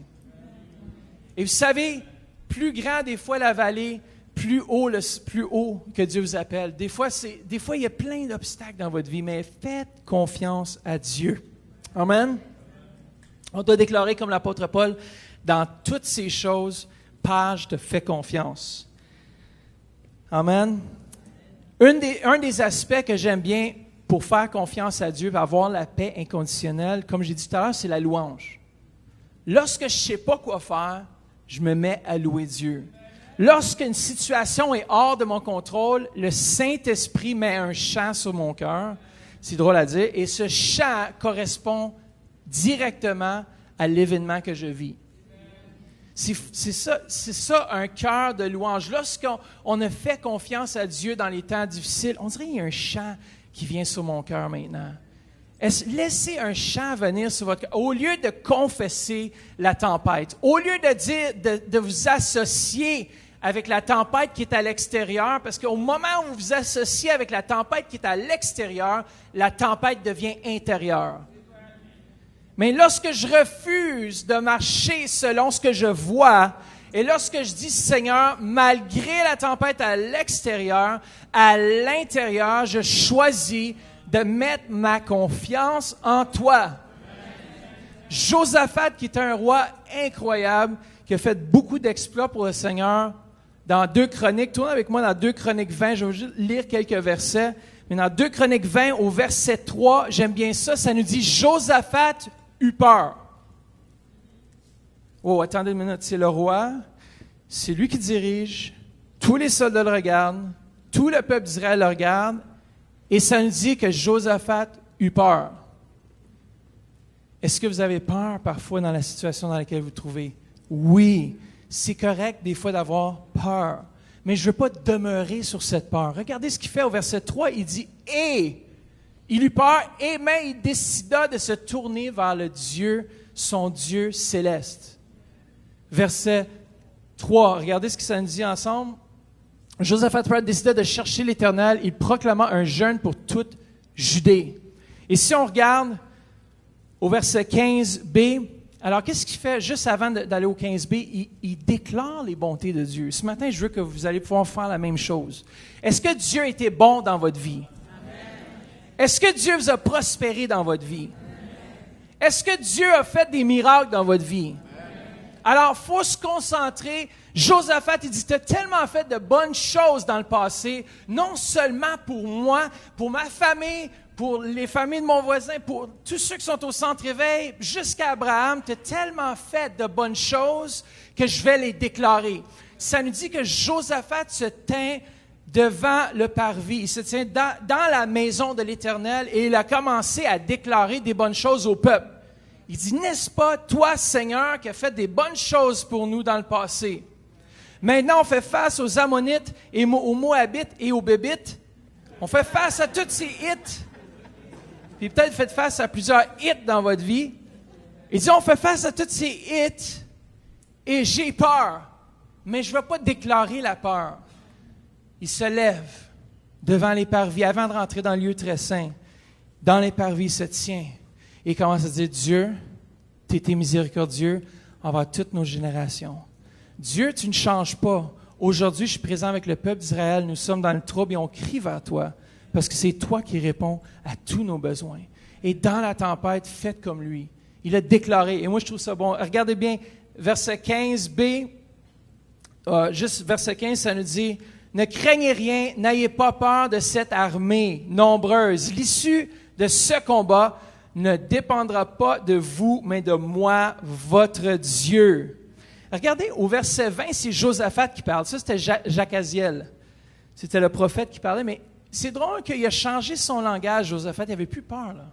Et vous savez, plus grand des fois la vallée, plus haut que Dieu vous appelle. Des fois, il y a plein d'obstacles dans votre vie, mais faites confiance à Dieu. Amen. On doit déclarer comme l'apôtre Paul, dans toutes ces choses, Père, je te fais confiance. Amen. Un des aspects que j'aime bien pour faire confiance à Dieu, pour avoir la paix inconditionnelle, comme j'ai dit tout à l'heure, c'est la louange. Lorsque je ne sais pas quoi faire, je me mets à louer Dieu. Lorsqu'une situation est hors de mon contrôle, le Saint-Esprit met un chant sur mon cœur. C'est drôle à dire. Et ce chant correspond directement à l'événement que je vis. C'est ça un cœur de louange. Lorsqu'on a fait confiance à Dieu dans les temps difficiles, on dirait qu'il y a un chant qui vient sur mon cœur maintenant. Laissez un chant venir sur votre cœur. Au lieu de confesser la tempête, au lieu de dire, de vous associer avec la tempête qui est à l'extérieur, parce qu'au moment où vous vous associez avec la tempête qui est à l'extérieur, la tempête devient intérieure. Mais lorsque je refuse de marcher selon ce que je vois, et lorsque je dis, Seigneur, malgré la tempête à l'extérieur, à l'intérieur, je choisis de mettre ma confiance en toi. Josaphat, qui est un roi incroyable, qui a fait beaucoup d'exploits pour le Seigneur, dans 2 Chroniques, tournez avec moi dans 2 Chroniques 20, je vais juste lire quelques versets, mais dans 2 Chroniques 20, au verset 3, j'aime bien ça, ça nous dit « Josaphat eut peur ». Oh, attendez une minute, c'est le roi, c'est lui qui dirige, tous les soldats le regardent, tout le peuple d'Israël le regarde, et ça nous dit que Josaphat eut peur. Est-ce que vous avez peur parfois dans la situation dans laquelle vous vous trouvez? Oui, c'est correct des fois d'avoir peur, mais je ne veux pas demeurer sur cette peur. Regardez ce qu'il fait au verset 3, il dit « Et ». Il eut peur, et mais il décida de se tourner vers le Dieu, son Dieu céleste. Verset 3, regardez ce que ça nous dit ensemble. Josaphat décida de chercher l'Éternel, il proclama un jeûne pour toute Judée. Et si on regarde au verset 15b, alors qu'est-ce qu'il fait juste avant d'aller au 15b? Il déclare les bontés de Dieu. Ce matin, je veux que vous allez pouvoir faire la même chose. Est-ce que Dieu a été bon dans votre vie? Est-ce que Dieu vous a prospéré dans votre vie? Est-ce que Dieu a fait des miracles dans votre vie? Alors, il faut se concentrer. Josaphat, il dit, tu as tellement fait de bonnes choses dans le passé, non seulement pour moi, pour ma famille, pour les familles de mon voisin, pour tous ceux qui sont au centre-éveil, jusqu'à Abraham, tu as tellement fait de bonnes choses que je vais les déclarer. Ça nous dit que Josaphat se tint devant le parvis. Il se tient dans la maison de l'Éternel et il a commencé à déclarer des bonnes choses au peuple. Il dit, n'est-ce pas toi, Seigneur, qui as fait des bonnes choses pour nous dans le passé? Maintenant, on fait face aux Ammonites et aux Moabites et aux Bébites. On fait face à tous ces hits. puis peut-être faites face à plusieurs hits dans votre vie. Il dit, on fait face à tous ces hits et j'ai peur, mais je ne vais pas déclarer la peur. Il se lève devant les parvis, avant de rentrer dans le lieu très saint. Dans les parvis, il se tient et il commence à dire, Dieu, tu étais miséricordieux envers toutes nos générations. Dieu, tu ne changes pas. Aujourd'hui, je suis présent avec le peuple d'Israël. Nous sommes dans le trouble et on crie vers toi parce que c'est toi qui réponds à tous nos besoins. Et dans la tempête, faites comme lui. Il a déclaré, et moi je trouve ça bon. Regardez bien, verset 15b, juste verset 15, ça nous dit, « Ne craignez rien, n'ayez pas peur de cette armée nombreuse. L'issue de ce combat ne dépendra pas de vous, mais de moi, votre Dieu. » Regardez, au verset 20, c'est Josaphat qui parle. Ça, c'était Jacaziel. C'était le prophète qui parlait, mais c'est drôle qu'il a changé son langage, Josaphat. Il n'avait plus peur, là.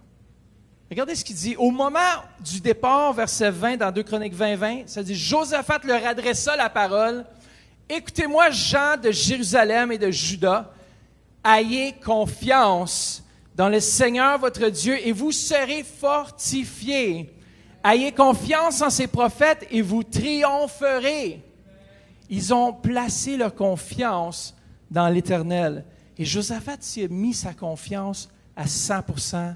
Regardez ce qu'il dit. Au moment du départ, verset 20, dans 2 Chroniques 20, ça dit, « Josaphat leur adressa la parole. Écoutez-moi, gens de Jérusalem et de Juda, ayez confiance dans le Seigneur votre Dieu et vous serez fortifiés. Ayez confiance en ses prophètes et vous triompherez. » Ils ont placé leur confiance dans l'Éternel. Et Josaphat s'est mis sa confiance à 100%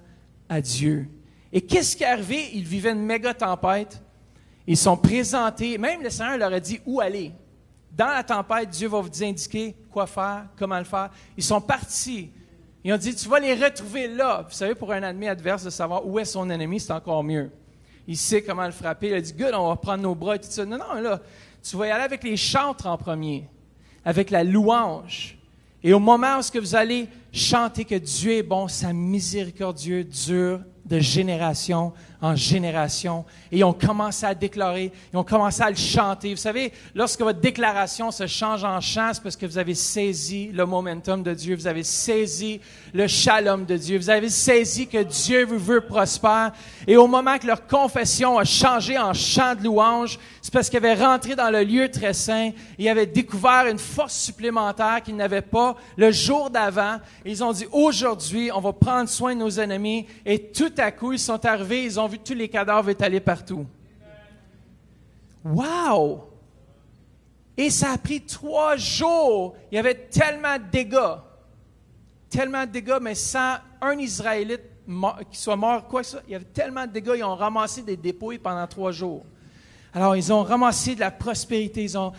à Dieu. Et qu'est-ce qui est arrivé? Ils vivaient une méga tempête. Ils sont présentés. Même le Seigneur leur a dit où aller. Dans la tempête, Dieu va vous indiquer quoi faire, comment le faire. Ils sont partis. Ils ont dit, tu vas les retrouver là. Vous savez, pour un ennemi adverse, de savoir où est son ennemi, c'est encore mieux. Il sait comment le frapper. Il a dit, good, on va prendre nos bras et tout ça. Non, non, là, tu vas y aller avec les chantres en premier, avec la louange. Et au moment où vous allez chanter que Dieu est bon, sa miséricordieux dure de génération en génération. Et ils ont commencé à déclarer, ils ont commencé à le chanter. Vous savez, lorsque votre déclaration se change en chant, c'est parce que vous avez saisi le momentum de Dieu, vous avez saisi le shalom de Dieu, vous avez saisi que Dieu vous veut prospère. Et au moment que leur confession a changé en chant de louange, c'est parce qu'ils avaient rentré dans le lieu très saint, ils avaient découvert une force supplémentaire qu'ils n'avaient pas le jour d'avant. Et ils ont dit, aujourd'hui, on va prendre soin de nos ennemis. Et tout à coup, ils sont arrivés, ils ont vu tous les cadavres étalés partout. Wow! Et ça a pris 3 jours. Il y avait tellement de dégâts, mais sans un Israélite qui soit mort, quoi que ce soit. Il y avait tellement de dégâts, ils ont ramassé des dépouilles pendant 3 jours. Alors, ils ont ramassé de la prospérité, ils ont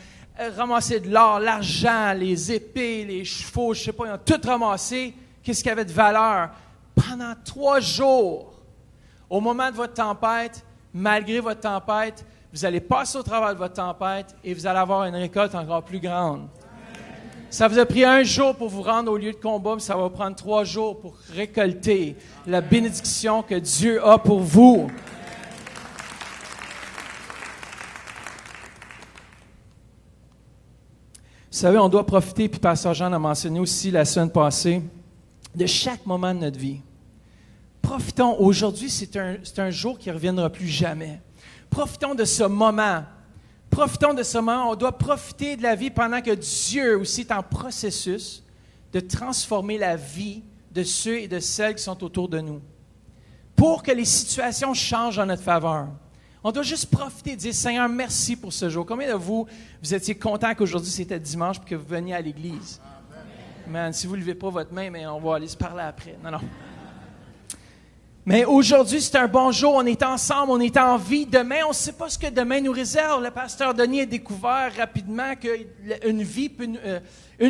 ramassé de l'or, l'argent, les épées, les chevaux, je ne sais pas, ils ont tout ramassé. Qu'est-ce qu'il y avait de valeur? Pendant 3 jours. Au moment de votre tempête, malgré votre tempête, vous allez passer au travers de votre tempête et vous allez avoir une récolte encore plus grande. Ça vous a pris 1 jour pour vous rendre au lieu de combat, mais ça va vous prendre 3 jours pour récolter la bénédiction que Dieu a pour vous. Vous savez, on doit profiter, puis Pasteur Jean a mentionné aussi la semaine passée, de chaque moment de notre vie. Profitons. Aujourd'hui, c'est un jour qui ne reviendra plus jamais. Profitons de ce moment. Profitons de ce moment. On doit profiter de la vie pendant que Dieu aussi est en processus de transformer la vie de ceux et de celles qui sont autour de nous. Pour que les situations changent en notre faveur. On doit juste profiter et dire, Seigneur, merci pour ce jour. Combien de vous étiez contents qu'aujourd'hui c'était dimanche et que vous veniez à l'église? Man, si vous ne levez pas votre main, mais on va aller se parler après. Non. Mais aujourd'hui, c'est un bon jour. On est ensemble, on est en vie. Demain, on ne sait pas ce que demain nous réserve. Le pasteur Denis a découvert rapidement qu'une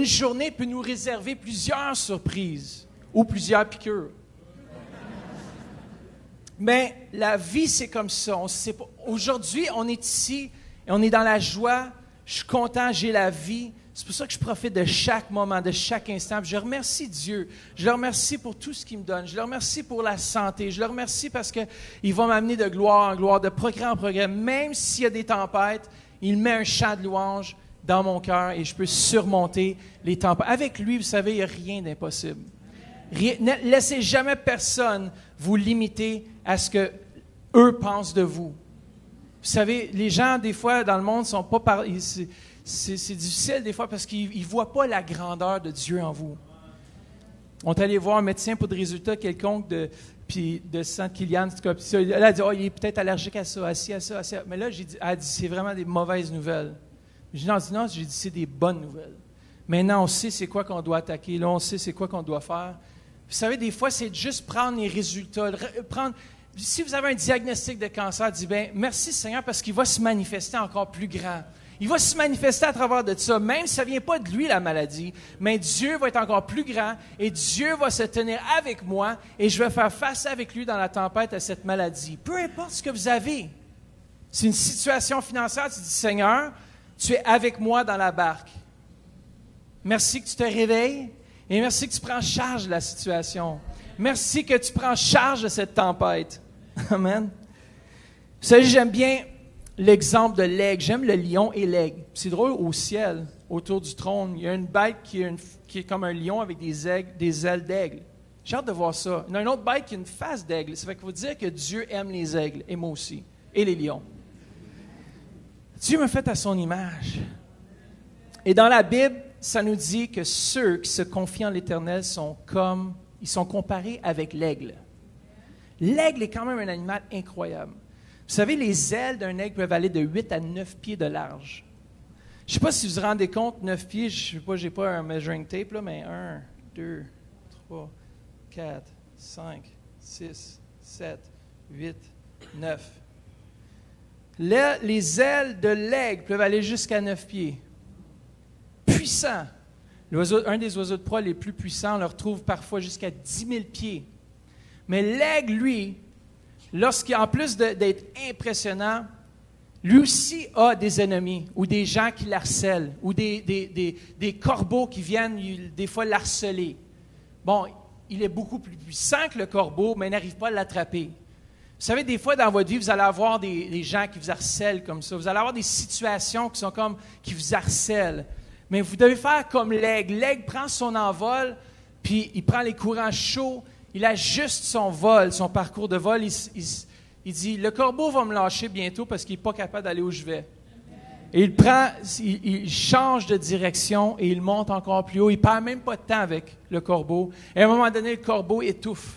journée peut nous réserver plusieurs surprises ou plusieurs piqûres. Mais la vie, c'est comme ça. On sait pas. Aujourd'hui, on est ici et on est dans la joie. Je suis content, j'ai la vie. C'est pour ça que je profite de chaque moment, de chaque instant. Puis je remercie Dieu. Je le remercie pour tout ce qu'il me donne. Je le remercie pour la santé. Je le remercie parce qu'il va m'amener de gloire en gloire, de progrès en progrès. Même s'il y a des tempêtes, il met un chant de louange dans mon cœur et je peux surmonter les tempêtes. Avec lui, vous savez, il n'y a rien d'impossible. Ne laissez jamais personne vous limiter à ce que eux pensent de vous. Vous savez, les gens, des fois, dans le monde, sont pas c'est difficile des fois parce qu'ils ne voient pas la grandeur de Dieu en vous. On est allé voir un médecin pour des résultats quelconques, puis de sang de Kylian, en tout cas. Puis ça, elle a dit, il est peut-être allergique à ça, à ci, à ça, à ça. Mais là, elle a dit, c'est vraiment des mauvaises nouvelles. J'ai dit, non, j'ai dit, c'est des bonnes nouvelles. Maintenant, on sait c'est quoi qu'on doit attaquer. Là, on sait c'est quoi qu'on doit faire. Vous savez, des fois, c'est de juste prendre les résultats. Si vous avez un diagnostic de cancer, dites bien, merci Seigneur parce qu'il va se manifester encore plus grand. Il va se manifester à travers de ça. Même si ça ne vient pas de lui, la maladie, mais Dieu va être encore plus grand et Dieu va se tenir avec moi et je vais faire face avec lui dans la tempête à cette maladie. Peu importe ce que vous avez. C'est une situation financière, tu dis, Seigneur, tu es avec moi dans la barque. Merci que tu te réveilles et merci que tu prends charge de la situation. Merci que tu prends charge de cette tempête. Amen. Vous savez, j'aime bien l'exemple de l'aigle. J'aime le lion et l'aigle. C'est drôle, au ciel, autour du trône, il y a une bête qui est comme un lion avec des ailes d'aigle. J'ai hâte de voir ça. Il y a une autre bête qui a une face d'aigle. Ça fait qu'il faut dire que Dieu aime les aigles, et moi aussi, et les lions. Dieu m'a fait à son image. Et dans la Bible, ça nous dit que ceux qui se confient en l'Éternel sont comparés avec l'aigle. L'aigle est quand même un animal incroyable. Vous savez, les ailes d'un aigle peuvent aller de 8 à 9 pieds de large. Je ne sais pas si vous vous rendez compte, 9 pieds, je n'ai pas un measuring tape, là, mais 1, 2, 3, 4, 5, 6, 7, 8, 9. Les ailes de l'aigle peuvent aller jusqu'à 9 pieds. Puissant. Un des oiseaux de proie les plus puissants, on le retrouve parfois jusqu'à 10 000 pieds. Mais l'aigle, lui, en plus d'être impressionnant, lui aussi a des ennemis ou des gens qui l'harcèlent ou des corbeaux qui viennent des fois l'harceler. Bon, il est beaucoup plus puissant que le corbeau, mais il n'arrive pas à l'attraper. Vous savez, des fois dans votre vie, vous allez avoir des gens qui vous harcèlent comme ça. Vous allez avoir des situations qui vous harcèlent. Mais vous devez faire comme l'aigle. L'aigle prend son envol, puis il prend les courants chauds, il ajuste son vol, son parcours de vol. Il dit, le corbeau va me lâcher bientôt parce qu'il n'est pas capable d'aller où je vais. Et il change de direction et il monte encore plus haut. Il ne perd même pas de temps avec le corbeau. Et à un moment donné, le corbeau étouffe.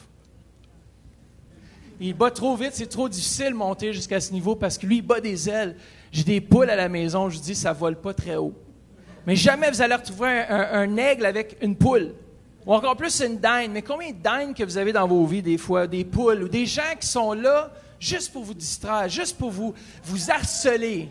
Il bat trop vite, c'est trop difficile de monter jusqu'à ce niveau parce que lui, il bat des ailes. J'ai des poules à la maison, je dis, ça ne vole pas très haut. Mais jamais vous allez retrouver un aigle avec une poule. Ou encore plus une dinde. Mais combien de dindes que vous avez dans vos vies des fois? Des poules ou des gens qui sont là juste pour vous distraire, juste pour vous harceler.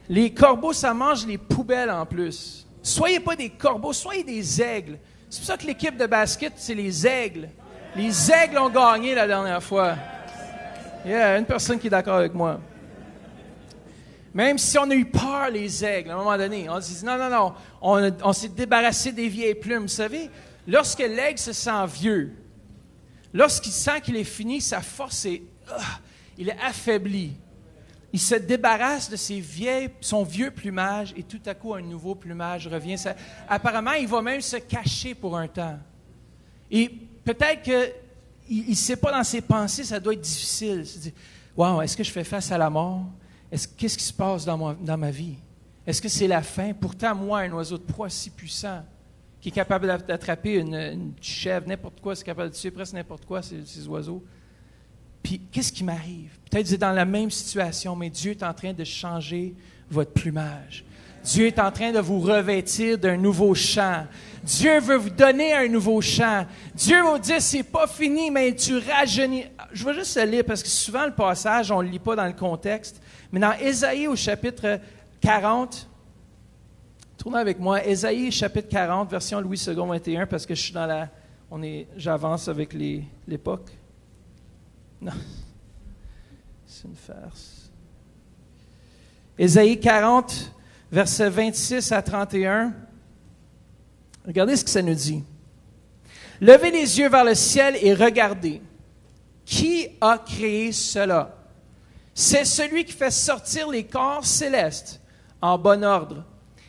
Les corbeaux, ça mange les poubelles en plus. Soyez pas des corbeaux, soyez des aigles. C'est pour ça que l'équipe de basket, c'est les aigles. Les aigles ont gagné la dernière fois. Il y a une personne qui est d'accord avec moi. Même si on a eu peur, les aigles, à un moment donné, on se dit non, on s'est débarrassé des vieilles plumes. Vous savez, lorsque l'aigle se sent vieux, lorsqu'il sent qu'il est fini, sa force il est affaibli. Il se débarrasse de son vieux plumage et tout à coup, un nouveau plumage revient. Apparemment, il va même se cacher pour un temps. Et peut-être qu'il ne sait pas dans ses pensées, ça doit être difficile. Il se dit, wow, est-ce que je fais face à la mort? Qu'est-ce qui se passe dans ma vie? Est-ce que c'est la fin? Pourtant, moi, un oiseau de proie si puissant, qui est capable d'attraper une chèvre, n'importe quoi, c'est capable de tuer presque n'importe quoi, ces oiseaux. Puis, qu'est-ce qui m'arrive? Peut-être que vous êtes dans la même situation, mais Dieu est en train de changer votre plumage. Dieu est en train de vous revêtir d'un nouveau chant. Dieu veut vous donner un nouveau chant. Dieu va vous dire, c'est pas fini, mais tu rajeunis. Je vais juste le lire, parce que souvent, le passage, on ne le lit pas dans le contexte. Mais dans Ésaïe, au chapitre 40, tournez avec moi, Ésaïe, chapitre 40, version Louis II, 21, parce que je suis j'avance avec l'époque. Non, c'est une farce. Ésaïe 40, versets 26 à 31. Regardez ce que ça nous dit. Levez les yeux vers le ciel et regardez. Qui a créé cela? C'est celui qui fait sortir les corps célestes en bon ordre.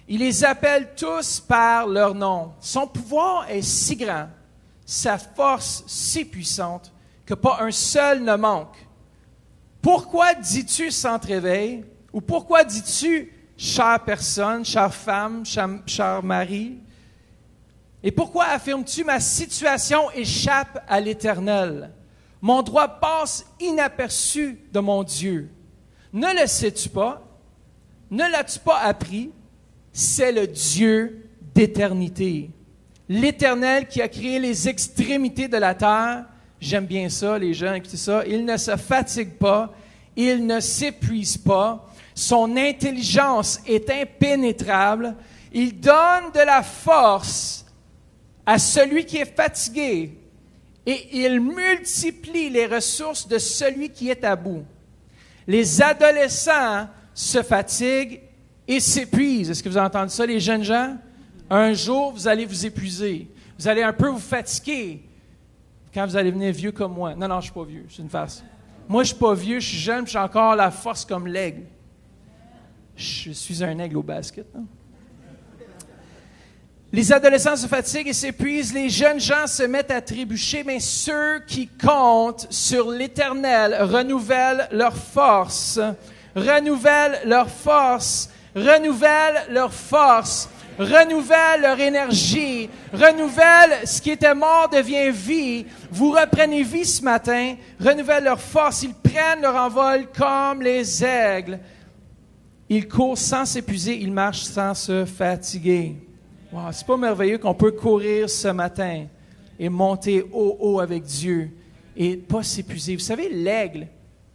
Il les appelle tous par leur nom. Son pouvoir est si grand, sa force si puissante, que pas un seul ne manque. Pourquoi dis-tu sans te réveil? Ou pourquoi dis-tu, chère personne, chère femme, cher mari? Et pourquoi affirmes-tu, ma situation échappe à l'Éternel? Mon droit passe inaperçu de mon Dieu. Ne le sais-tu pas? Ne l'as-tu pas appris? C'est le Dieu d'éternité. L'Éternel qui a créé les extrémités de la terre. J'aime bien ça, les gens, écoutez ça. Il ne se fatigue pas, il ne s'épuise pas. Son intelligence est impénétrable. Il donne de la force à celui qui est fatigué et il multiplie les ressources de celui qui est à bout. Les adolescents se fatiguent et s'épuisent. Est-ce que vous entendez ça, les jeunes gens? Un jour, vous allez vous épuiser. Vous allez un peu vous fatiguer quand vous allez venir vieux comme moi. Non, je ne suis pas vieux, c'est une farce. Moi, je ne suis pas vieux, je suis jeune, j'ai encore la force comme l'aigle. Je suis un aigle au basket. Non? Les adolescents se fatiguent et s'épuisent, les jeunes gens se mettent à trébucher, mais ceux qui comptent sur l'Éternel renouvellent leur force, renouvellent leur force, renouvellent leur force, renouvellent leur énergie, renouvellent ce qui était mort devient vie. Vous reprenez vie ce matin, renouvellent leur force, ils prennent leur envol comme les aigles. Ils courent sans s'épuiser, ils marchent sans se fatiguer. Wow, c'est pas merveilleux qu'on peut courir ce matin et monter haut avec Dieu et pas s'épuiser. Vous savez, l'aigle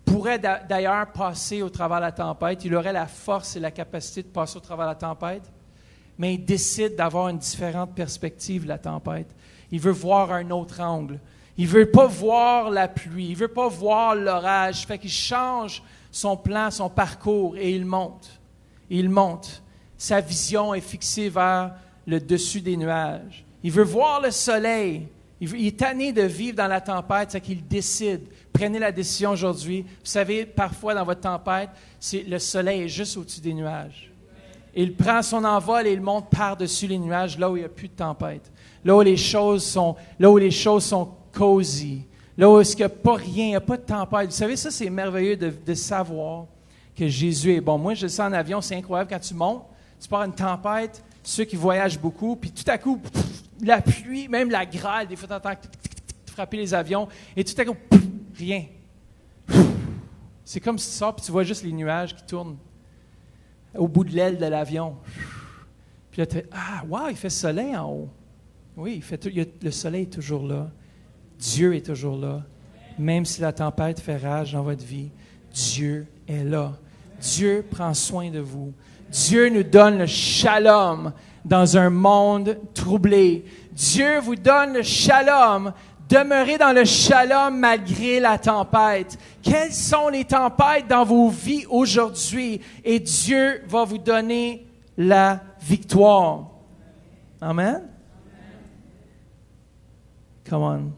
pourrait d'ailleurs passer au travers de la tempête. Il aurait la force et la capacité de passer au travers de la tempête, mais il décide d'avoir une différente perspective de la tempête. Il veut voir un autre angle. Il veut pas voir la pluie. Il veut pas voir l'orage. Fait qu'il change son plan, son parcours et il monte. Il monte. Sa vision est fixée vers le dessus des nuages. Il veut voir le soleil. Il est tanné de vivre dans la tempête, c'est qu'il décide. Prenez la décision aujourd'hui. Vous savez, parfois dans votre tempête, le soleil est juste au-dessus des nuages. Il prend son envol et il monte par-dessus les nuages, là où il n'y a plus de tempête. Là où les choses sont cosy. Là où il n'y a pas rien, il n'y a pas de tempête. Vous savez, ça, c'est merveilleux de savoir que Jésus est bon. Moi, je le sais en avion, c'est incroyable. Quand tu montes, tu pars à une tempête, ceux qui voyagent beaucoup, puis tout à coup, la pluie, même la grêle, des fois, tu entends frapper les avions, et tout à coup, rien. C'est comme si tu sors, puis tu vois juste les nuages qui tournent au bout de l'aile de l'avion. Puis là, tu fais, wow, il fait soleil en haut. Oui, le soleil est toujours là. Dieu est toujours là. Même si la tempête fait rage dans votre vie, Dieu est là. Dieu prend soin de vous. Dieu nous donne le shalom dans un monde troublé. Dieu vous donne le shalom. Demeurez dans le shalom malgré la tempête. Quelles sont les tempêtes dans vos vies aujourd'hui? Et Dieu va vous donner la victoire. Amen? Come on.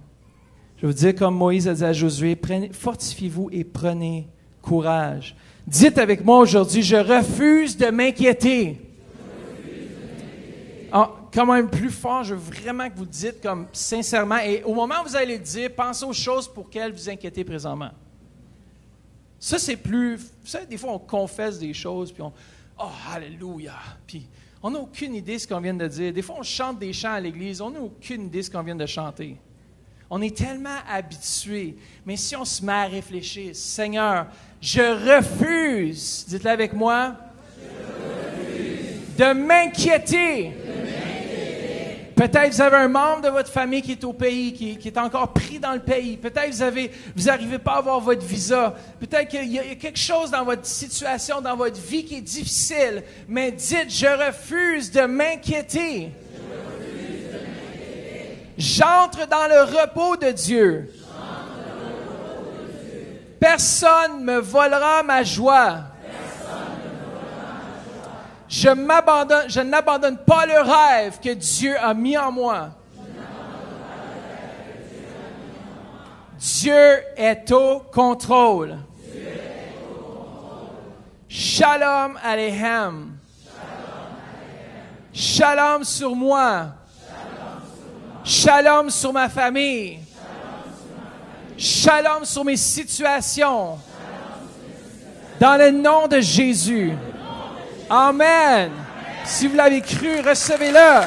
Je vais vous dire comme Moïse a dit à Josué, fortifiez-vous et prenez courage. Dites avec moi aujourd'hui, je refuse de m'inquiéter. Quand même plus fort, je veux vraiment que vous le dites comme sincèrement. Et au moment où vous allez le dire, pensez aux choses pour lesquelles vous inquiétez présentement. Ça, c'est plus... Vous savez, des fois, on confesse des choses, puis alléluia. Puis on n'a aucune idée de ce qu'on vient de dire. Des fois, on chante des chants à l'église, on n'a aucune idée de ce qu'on vient de chanter. On est tellement habitués. Mais si on se met à réfléchir, Seigneur, je refuse, dites-le avec moi, de m'inquiéter. Peut-être vous avez un membre de votre famille qui est au pays, qui est encore pris dans le pays. Peut-être vous n'arrivez pas à avoir votre visa. Peut-être qu'il y a quelque chose dans votre situation, dans votre vie qui est difficile. Mais dites, je refuse de m'inquiéter. J'entre dans le repos de Dieu. Personne ne me volera ma joie. Je n'abandonne pas le rêve que Dieu a mis en moi. Dieu est au contrôle. Shalom Aleichem. Shalom sur moi. Shalom sur ma famille. Shalom sur mes situations. Dans le nom de Jésus. Amen. Si vous l'avez cru, recevez-le.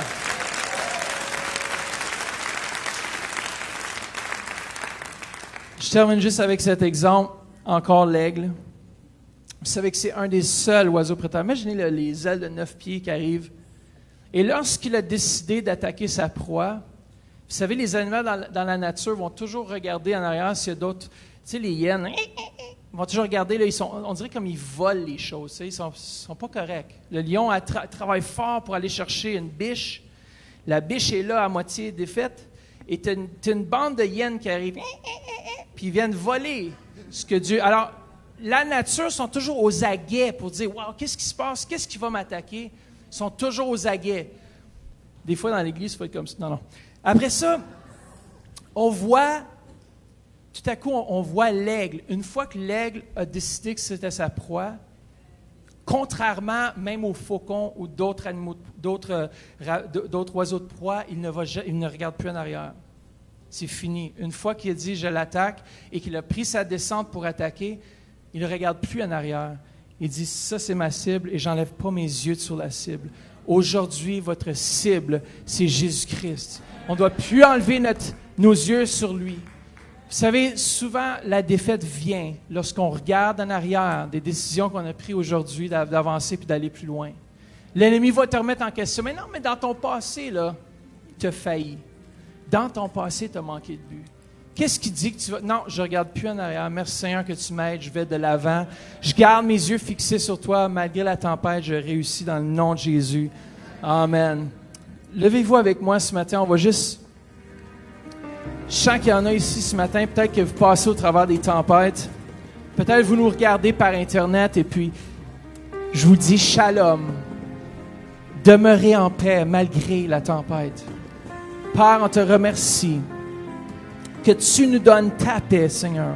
Je termine juste avec cet exemple. Encore l'aigle. Vous savez que c'est un des seuls oiseaux prédateurs. Imaginez les ailes de 9 pieds qui arrivent. Et lorsqu'il a décidé d'attaquer sa proie, vous savez, les animaux dans la nature vont toujours regarder en arrière s'il y a d'autres. Tu sais, les hyènes, ils vont toujours regarder, là, on dirait comme ils volent les choses. Ils ne sont pas corrects. Le lion travaille fort pour aller chercher une biche. La biche est là à moitié défaite. Et tu as une bande de hyènes qui arrivent, puis ils viennent voler ce que Dieu... Alors, la nature sont toujours aux aguets pour dire « Wow, qu'est-ce qui se passe? Qu'est-ce qui va m'attaquer? » Ils sont toujours aux aguets. Des fois, dans l'Église, il faut être comme ça. Non. Après ça, on voit... Tout à coup, on voit l'aigle. Une fois que l'aigle a décidé que c'était sa proie, contrairement même aux faucons ou d'autres animaux, d'autres oiseaux de proie, il ne regarde plus en arrière. C'est fini. Une fois qu'il a dit « je l'attaque » et qu'il a pris sa descente pour attaquer, il ne regarde plus en arrière. Il dit « ça c'est ma cible et je n'enlève pas mes yeux sur la cible. Aujourd'hui, votre cible, c'est Jésus-Christ. On ne doit plus enlever nos yeux sur lui. » Vous savez, souvent, la défaite vient lorsqu'on regarde en arrière des décisions qu'on a prises aujourd'hui d'avancer puis d'aller plus loin. L'ennemi va te remettre en question. Mais non, mais dans ton passé, là, tu as failli. Dans ton passé, tu as manqué de but. Qu'est-ce qui dit que tu vas... Non, je ne regarde plus en arrière. Merci Seigneur que tu m'aides, je vais de l'avant. Je garde mes yeux fixés sur toi. Malgré la tempête, je réussis dans le nom de Jésus. Amen. Levez-vous avec moi ce matin. On va juste... Je sens qu'il y en a ici ce matin. Peut-être que vous passez au travers des tempêtes. Peut-être que vous nous regardez par Internet et puis je vous dis shalom. Demeurez en paix malgré la tempête. Père, on te remercie que tu nous donnes ta paix, Seigneur.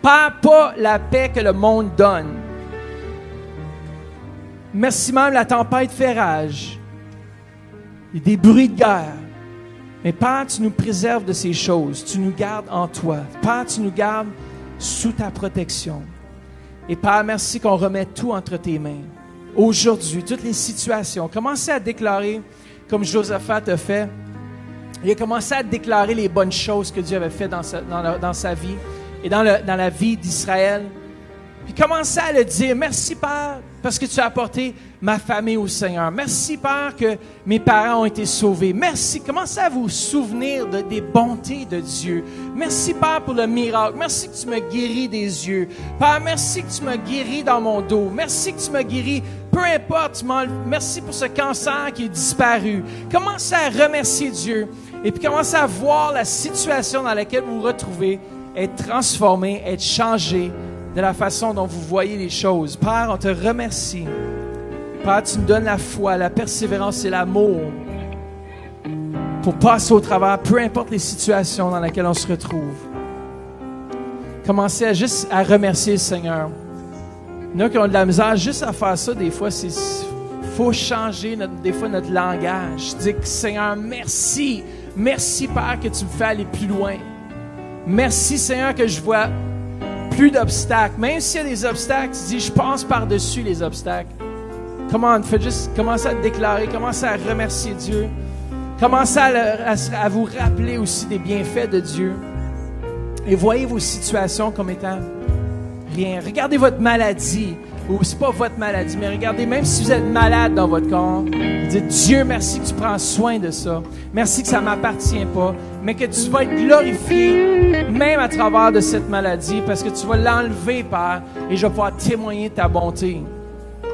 Père, pas la paix que le monde donne. Merci même, la tempête fait rage. Il y a des bruits de guerre. Mais Père, tu nous préserves de ces choses. Tu nous gardes en toi. Père, tu nous gardes sous ta protection. Et Père, merci qu'on remette tout entre tes mains. Aujourd'hui, toutes les situations. Commencez à déclarer, comme Josaphat a fait. Il a commencé à déclarer les bonnes choses que Dieu avait faites dans sa vie et dans la vie d'Israël. Puis commencez à le dire. Merci, Père, parce que tu as apporté ma famille au Seigneur. Merci, Père, que mes parents ont été sauvés. Merci. Commencez à vous souvenir des bontés de Dieu. Merci, Père, pour le miracle. Merci que tu me guéris des yeux. Père, merci que tu me guéris dans mon dos. Merci que tu me guéris. Peu importe, merci pour ce cancer qui est disparu. Commencez à remercier Dieu. Et puis commencez à voir la situation dans laquelle vous vous retrouvez être transformée, être changée de la façon dont vous voyez les choses. Père, on te remercie. Père, tu nous donnes la foi, la persévérance et l'amour pour passer au travers, peu importe les situations dans lesquelles on se retrouve. Commencez juste à remercier le Seigneur. Il y en a qui ont de la misère juste à faire ça. Des fois, il faut changer des fois notre langage. Dis que Seigneur, merci. Merci, Père, que tu me fais aller plus loin. Merci, Seigneur, que je vois plus d'obstacles. Même s'il y a des obstacles, tu dis, je passe par-dessus les obstacles. Faites juste commencer à te déclarer, commencez à remercier Dieu. Commencez à vous rappeler aussi des bienfaits de Dieu. Et voyez vos situations comme étant rien. Regardez votre maladie. Ou c'est pas votre maladie, mais regardez, même si vous êtes malade dans votre corps, dites Dieu, merci que tu prends soin de ça. Merci que ça ne m'appartient pas, mais que tu vas être glorifié même à travers de cette maladie parce que tu vas l'enlever, Père, et je vais pouvoir témoigner de ta bonté.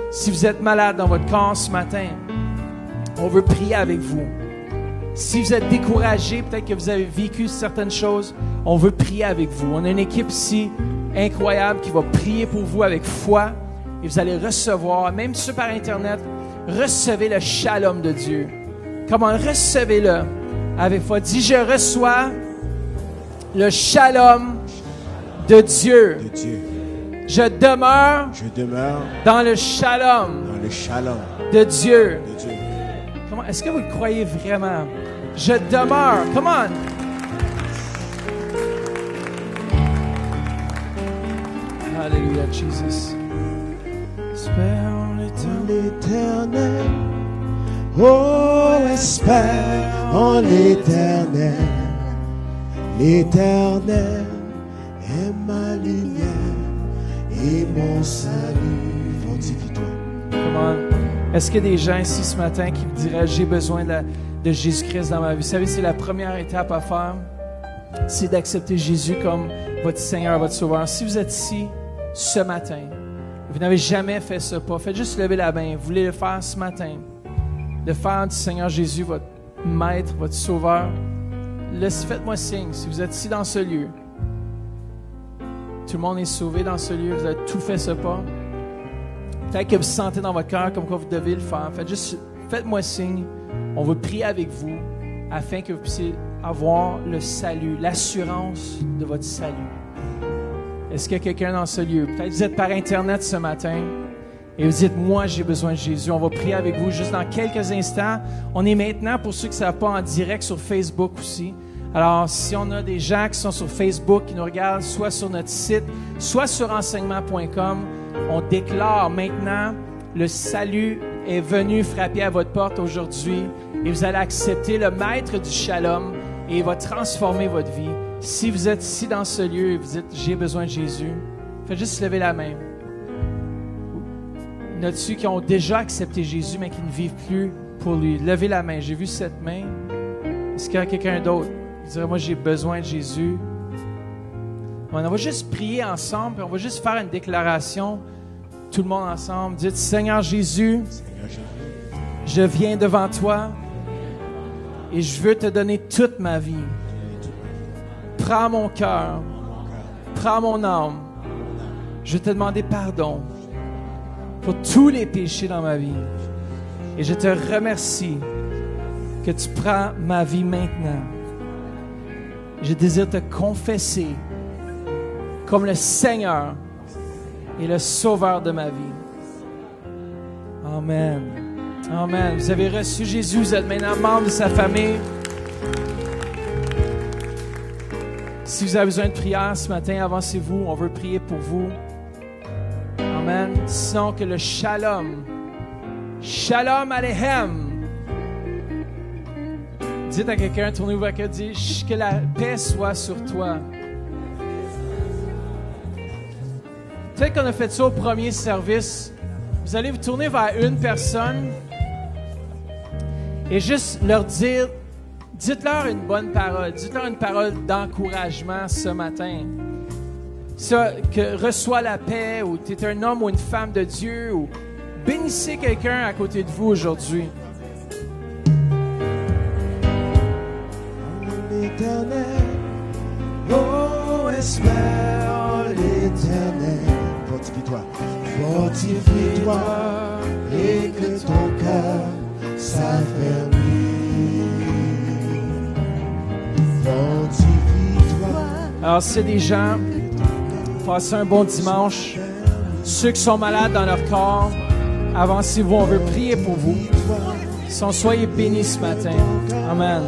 Si vous êtes malade dans votre corps ce matin, on veut prier avec vous. Si vous êtes découragé, peut-être que vous avez vécu certaines choses, on veut prier avec vous. On a une équipe ici incroyable qui va prier pour vous avec foi. Et vous allez recevoir, même ceux par Internet, recevez le shalom de Dieu. Comment recevez-le avec foi? Dis, je reçois le shalom de Dieu. Je demeure dans le shalom de Dieu. Comment, est-ce que vous le croyez vraiment? Je demeure. Come on. Hallelujah, Jesus. Espère en l'éternel. Oh, espère en l'éternel. L'éternel est ma lumière et mon salut. Fortifie-toi. Come on. Est-ce qu'il y a des gens ici ce matin qui me diraient, j'ai besoin de Jésus-Christ dans ma vie? Vous savez, c'est la première étape à faire. C'est d'accepter Jésus comme votre Seigneur, votre Sauveur. Si vous êtes ici ce matin, vous n'avez jamais fait ce pas, faites juste lever la main. Vous voulez le faire ce matin, de faire du Seigneur Jésus votre Maître, votre Sauveur. Faites-moi signe si vous êtes ici dans ce lieu. Tout le monde est sauvé dans ce lieu. Vous avez tout fait ce pas. Peut-être que vous sentez dans votre cœur comme quoi vous devez le faire. Faites-moi signe. On va prier avec vous afin que vous puissiez avoir le salut, l'assurance de votre salut. Est-ce qu'il y a quelqu'un dans ce lieu? Peut-être que vous êtes par Internet ce matin et vous dites, moi, j'ai besoin de Jésus. On va prier avec vous juste dans quelques instants. On est maintenant, pour ceux qui ne savent pas, en direct sur Facebook aussi. Alors, si on a des gens qui sont sur Facebook, qui nous regardent, soit sur notre site, soit sur enseignement.com, on déclare maintenant, le salut est venu frapper à votre porte aujourd'hui et vous allez accepter le Maître du Shalom et il va transformer votre vie. Si vous êtes ici dans ce lieu et vous dites, j'ai besoin de Jésus, faites juste lever la main. Il y en a-tu qui ont déjà accepté Jésus, mais qui ne vivent plus pour lui? Levez la main. J'ai vu cette main. Est-ce qu'il y a quelqu'un d'autre qui dirait, moi, j'ai besoin de Jésus? On va juste prier ensemble, puis on va juste faire une déclaration, tout le monde ensemble. Dites, Seigneur Jésus, je viens devant toi et je veux te donner toute ma vie. Prends mon cœur, prends mon âme. Je vais te demander pardon pour tous les péchés dans ma vie. Et je te remercie que tu prends ma vie maintenant. Je désire te confesser comme le Seigneur et le Sauveur de ma vie. Amen. Amen. Vous avez reçu Jésus, vous êtes maintenant membre de sa famille. Si vous avez besoin de prière ce matin, avancez-vous. On veut prier pour vous. Amen. Sinon, que le Shalom, Shalom Aleichem. Dites à quelqu'un, tournez-vous vers quelqu'un, dites que la paix soit sur toi. Peut-être qu'on a fait ça au premier service. Vous allez vous tourner vers une personne et juste leur dire, dites-leur une bonne parole, dites-leur une parole d'encouragement ce matin. Ça, que reçois la paix, ou tu es un homme ou une femme de Dieu, ou bénissez quelqu'un à côté de vous aujourd'hui. L'Éternel, oh, espère l'Éternel. Fortifie-toi, fortifie-toi, et que ton cœur s'affermisse. Fortifie-toi. Alors, si des gens, passez un bon dimanche. Ceux qui sont malades dans leur corps, avancez-vous, on veut prier pour vous. Soyez bénis ce matin. Amen.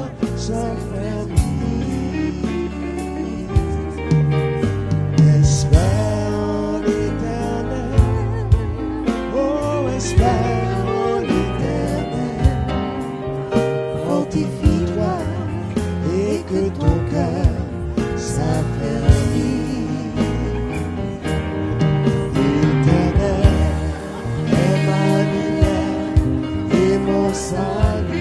Fortifie-toi et que ton cœur s'affermisse. L'Éternel est ma lumière et mon salut.